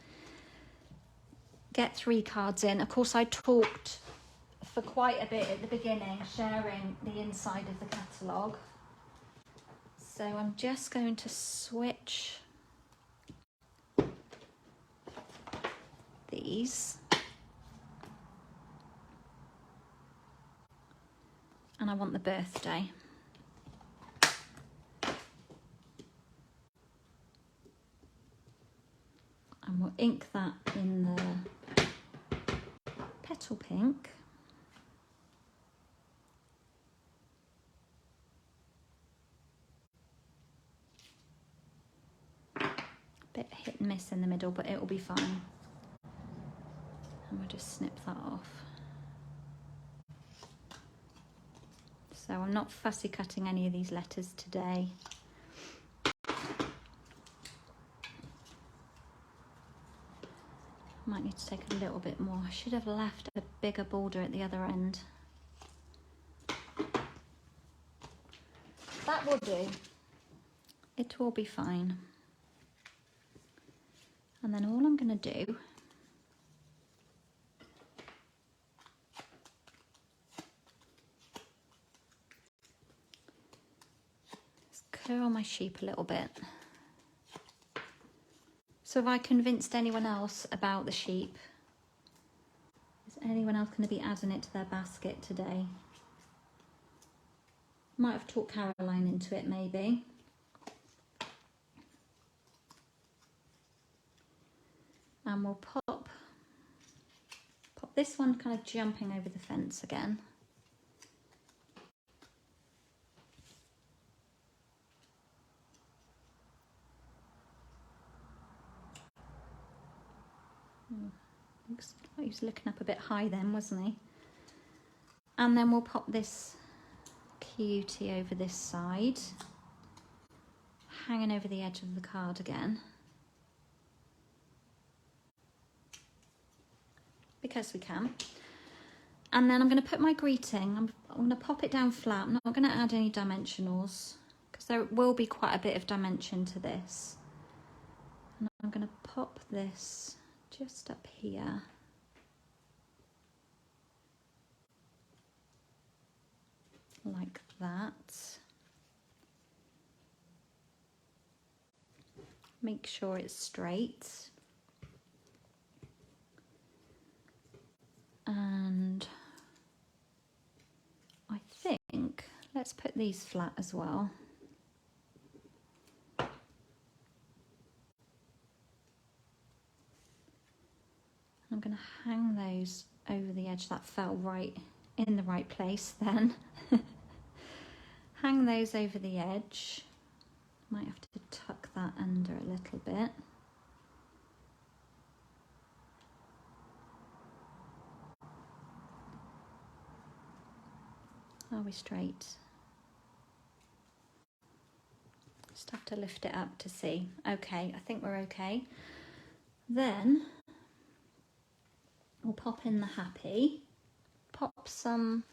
get 3 cards in. Of course, I talked for quite a bit at the beginning, sharing the inside of the catalogue. So I'm just going to switch these. And I want the birthday. And we'll ink that in the petal pink. Bit hit and miss in the middle, but it will be fine. And we'll just snip that off. So I'm not fussy cutting any of these letters today. Might need to take a little bit more. I should have left a bigger border at the other end. That will do. It will be fine. And then all I'm going to do is curl my sheep a little bit. So have I convinced anyone else about the sheep? Is anyone else going to be adding it to their basket today? Might have talked Caroline into it maybe. And we'll pop this one kind of jumping over the fence again. Looks like he was looking up a bit high then, wasn't he? And then we'll pop this cutie over this side, hanging over the edge of the card again. Because we can. And then I'm going to put my greeting, I'm going to pop it down flat. I'm not going to add any dimensionals because there will be quite a bit of dimension to this. And I'm going to pop this just up here. Like that. Make sure it's straight. And I think, let's put these flat as well. I'm going to hang those over the edge. That fell right in the right place then. Hang those over the edge. Might have to tuck that under a little bit. Are we straight? Just have to lift it up to see. Okay, I think we're okay. Then we'll pop in the happy. Pop some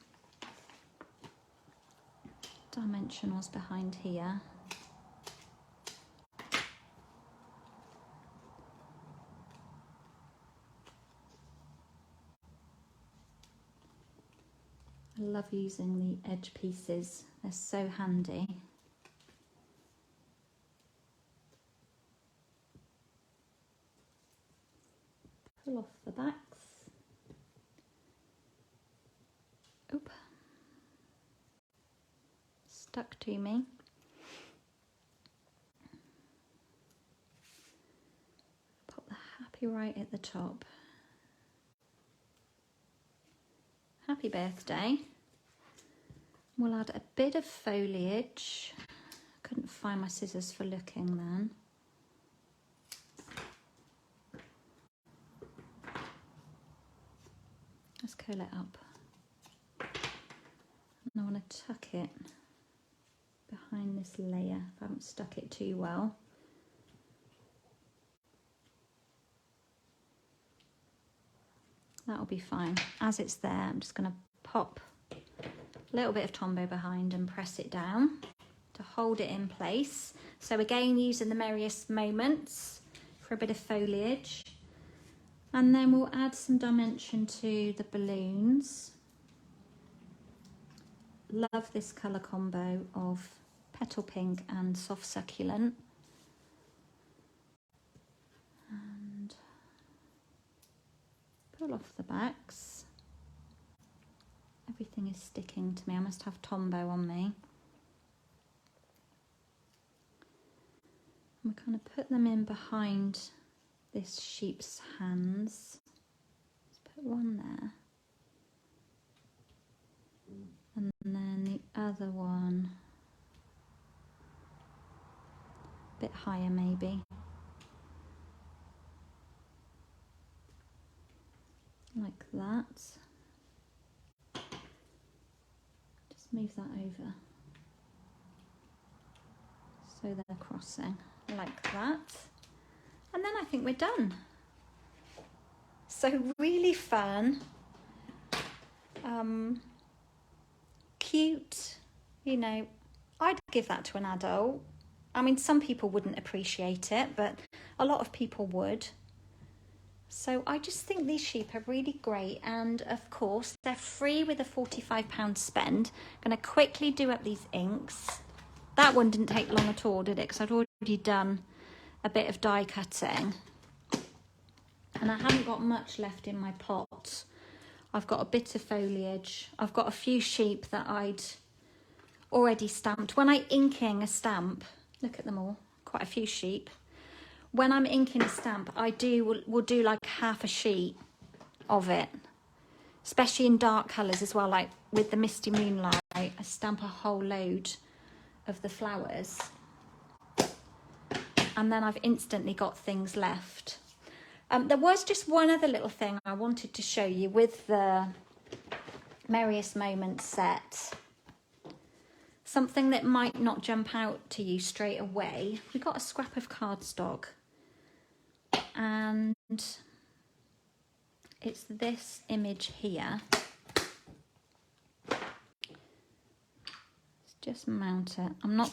dimensionals behind here. I love using the edge pieces, they're so handy. Pull off the backs. Oop. Stuck to me. Pop the happy right at the top. Happy birthday. We'll add a bit of foliage. Couldn't find my scissors for looking then. Let's curl it up. And I want to tuck it behind this layer if I haven't stuck it too well. That'll be fine. As it's there, I'm just going to pop a little bit of Tombow behind and press it down to hold it in place. So again, using the Merriest Moments for a bit of foliage. And then we'll add some dimension to the balloons. Love this colour combo of petal pink and soft succulent. And pull off the backs. Everything is sticking to me. I must have Tombow on me. And we kind of put them in behind this sheep's hands. Let's put one there. And then the other one a bit higher maybe. Like that. Just move that over. So they're crossing like that. And then I think we're done. So really fun. Cute, you know, I'd give that to an adult. I mean, some people wouldn't appreciate it, but a lot of people would. So I just think these sheep are really great. And of course, they're free with a £45 spend. I'm going to quickly do up these inks. That one didn't take long at all, did it? Because I'd already done a bit of die cutting. And I haven't got much left in my pot. I've got a bit of foliage. I've got a few sheep that I'd already stamped. When I'm inking a stamp, look at them all, quite a few sheep. When I'm inking a stamp, I will do like half a sheet of it, especially in dark colours as well, like with the Misty Moonlight, I stamp a whole load of the flowers. And then I've instantly got things left. There was just one other little thing I wanted to show you with the Merriest Moments set. Something that might not jump out to you straight away. We got a scrap of cardstock. And it's this image here. Let's just mount it. I'm not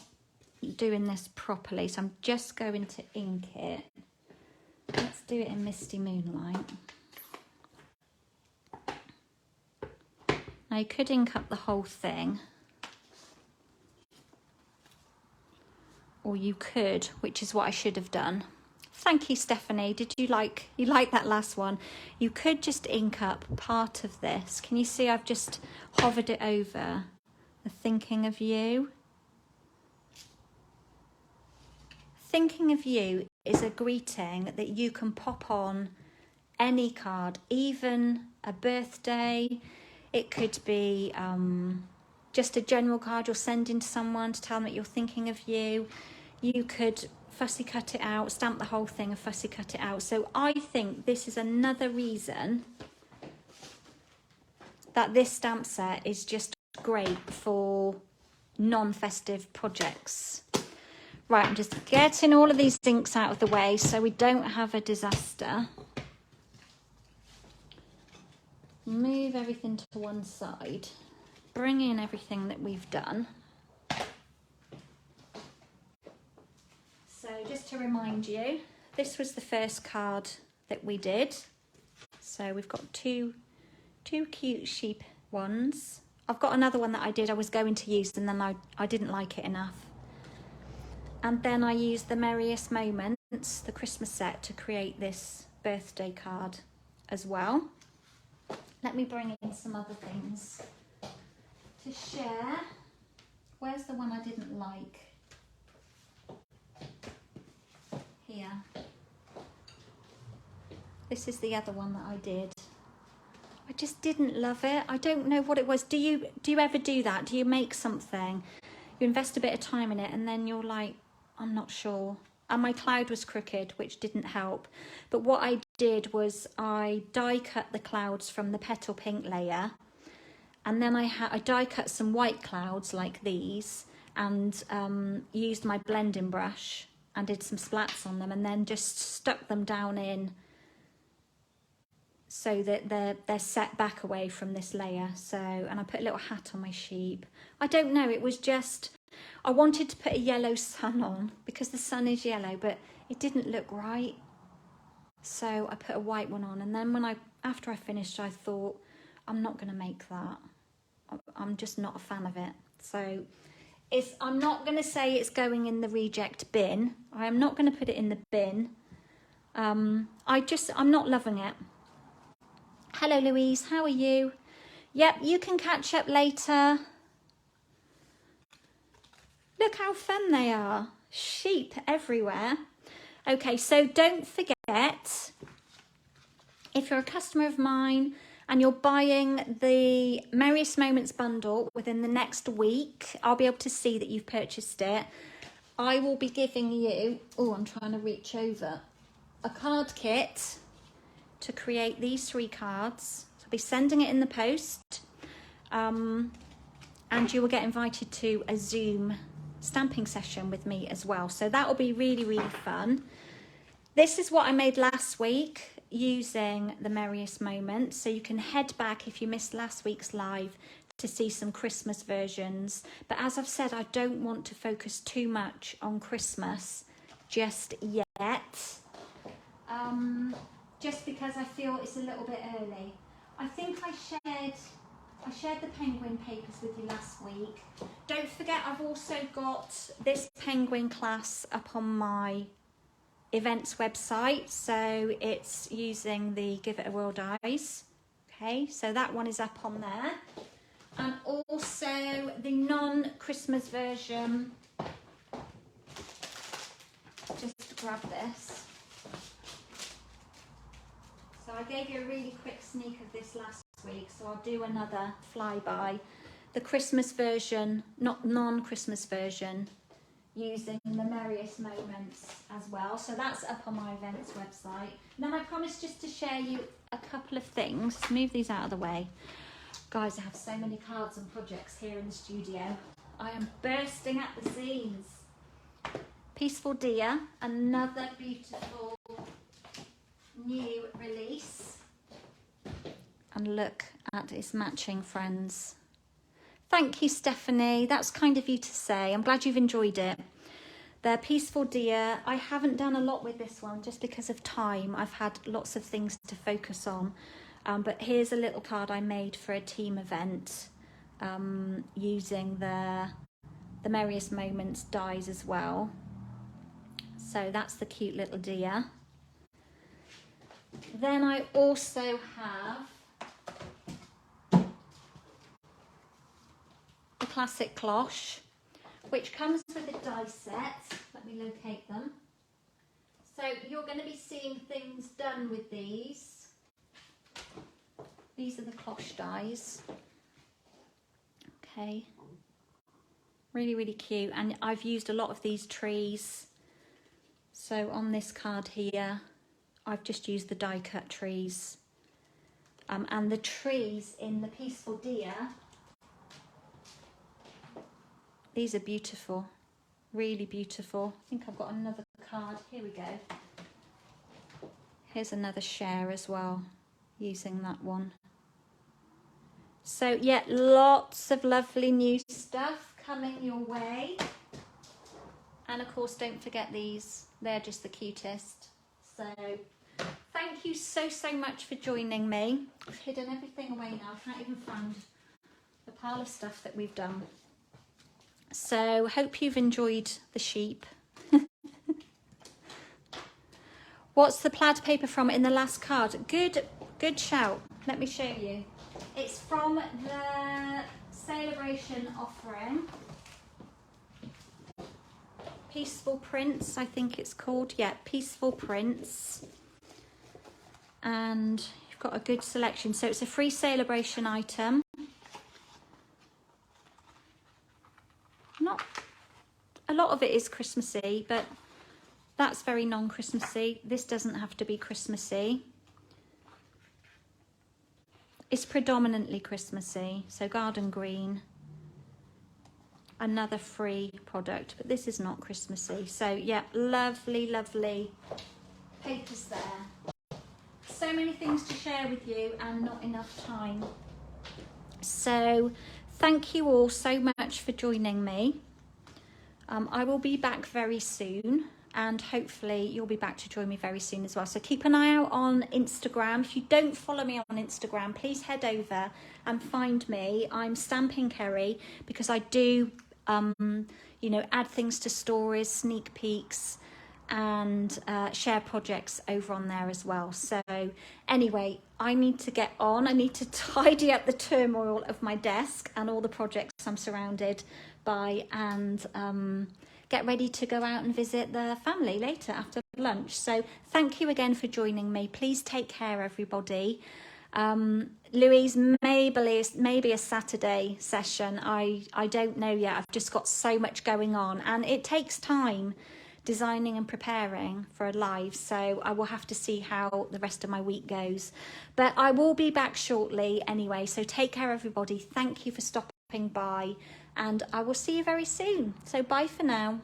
doing this properly, so I'm just going to ink it. Let's do it in Misty Moonlight. Now you could ink up the whole thing, or you could, which is what I should have done. Thank you, Stephanie. Did you like that last one? You could just ink up part of this. Can you see I've just hovered it over the thinking of you? Thinking of you is a greeting that you can pop on any card, even a birthday. It could be just a general card you're sending to someone to tell them that you're thinking of you. You could fussy cut it out, stamp the whole thing and fussy cut it out. So I think this is another reason that this stamp set is just great for non-festive projects. Right, I'm just getting all of these inks out of the way so we don't have a disaster. Move everything to one side. Bring in everything that we've done. So just to remind you, this was the first card that we did. So we've got two cute sheep ones. I've got another one that I was going to use and then I didn't like it enough. And then I used the Merriest Moments, the Christmas set, to create this birthday card as well. Let me bring in some other things to share. Where's the one I didn't like? Here. This is the other one that I did. I just didn't love it. I don't know what it was. Do you ever do that? Do you make something, you invest a bit of time in it, and then you're like, I'm not sure. And my cloud was crooked, which didn't help. But what I did was I die cut the clouds from the petal pink layer, and then I die cut some white clouds like these, and used my blending brush and did some splats on them, and then just stuck them down in so that they're set back away from this layer. So, and I put a little hat on my sheep. I don't know, it was just, I wanted to put a yellow sun on because the sun is yellow, but it didn't look right. So I put a white one on, and then after I finished, I thought, I'm not going to make that. I'm just not a fan of it. So I'm not going to say it's going in the reject bin. I am not going to put it in the bin. I'm not loving it. Hello, Louise. How are you? Yep, you can catch up later. Look how fun they are. Sheep everywhere. Okay, so don't forget, if you're a customer of mine and you're buying the Merriest Moments bundle within the next week, I'll be able to see that you've purchased it. I will be giving you, oh, I'm trying to reach over, a card kit to create these 3 cards. So I'll be sending it in the post, and you will get invited to a Zoom stamping session with me as well. So that will be really, really fun. This is what I made last week using the Merriest Moments. So you can head back if you missed last week's live to see some Christmas versions. But as I've said, I don't want to focus too much on Christmas just yet. Just because I feel it's a little bit early. I think I shared the penguin papers with you last week. Don't forget, I've also got this penguin class up on my events website. So it's using the Give It a Whirl dies. Okay, so that one is up on there. And also the non-Christmas version. Just grab this. So I gave you a really quick sneak of this last week, so I'll do another flyby. The Christmas version, not non-Christmas version, using the Merriest Moments as well. So that's up on my events website. And then I promised just to share you a couple of things. Move these out of the way. Guys, I have so many cards and projects here in the studio. I am bursting at the seams. Peaceful Deer, another beautiful new release. And look at its matching, friends. Thank you, Stephanie. That's kind of you to say. I'm glad you've enjoyed it. The Peaceful Deer. I haven't done a lot with this one just because of time. I've had lots of things to focus on. But here's a little card I made for a team event using the Merriest Moments dies as well. So that's the cute little deer. Then I also have the classic cloche, which comes with a die set. Let me locate them. So you're going to be seeing things done with these. These are the cloche dies. Okay. Really, really cute. And I've used a lot of these trees. So on this card here, I've just used the die cut trees. And the trees in the Peaceful Deer, these are beautiful, really beautiful. I think I've got another card. Here we go. Here's another share as well, using that one. So yeah, lots of lovely new stuff coming your way. And of course, don't forget these. They're just the cutest. So thank you so much for joining me. I've hidden everything away now. I can't even find the pile of stuff that we've done. So hope you've enjoyed the sheep. What's the plaid paper from in the last card? Good shout. Let me show you. It's from the Sale-a-Bration offering. Peaceful Prints, I think it's called. Yeah, Peaceful Prints. And you've got a good selection. So it's a free Sale-a-Bration item. Not a lot of it is Christmassy, but that's very non-Christmassy. This doesn't have to be Christmassy. It's predominantly Christmassy. So garden green. Another free product, but this is not Christmassy. So yeah, lovely, lovely papers there. So many things to share with you and not enough time. So thank you all so much for joining me. I will be back very soon, and hopefully you'll be back to join me very soon as well. So keep an eye out on Instagram. If you don't follow me on Instagram, please head over and find me. I'm Stampin' Kerry, because I do you know, add things to stories, sneak peeks, and share projects over on there as well. So anyway, I need to get on. I need to tidy up the turmoil of my desk and all the projects I'm surrounded by, and get ready to go out and visit the family later after lunch. So thank you again for joining me. Please take care, everybody. Louise, maybe a Saturday session. I don't know yet. I've just got so much going on, and it takes time designing and preparing for a live, so I will have to see how the rest of my week goes. But I will be back shortly anyway, so take care, everybody. Thank you for stopping by, and I will see you very soon. So bye for now.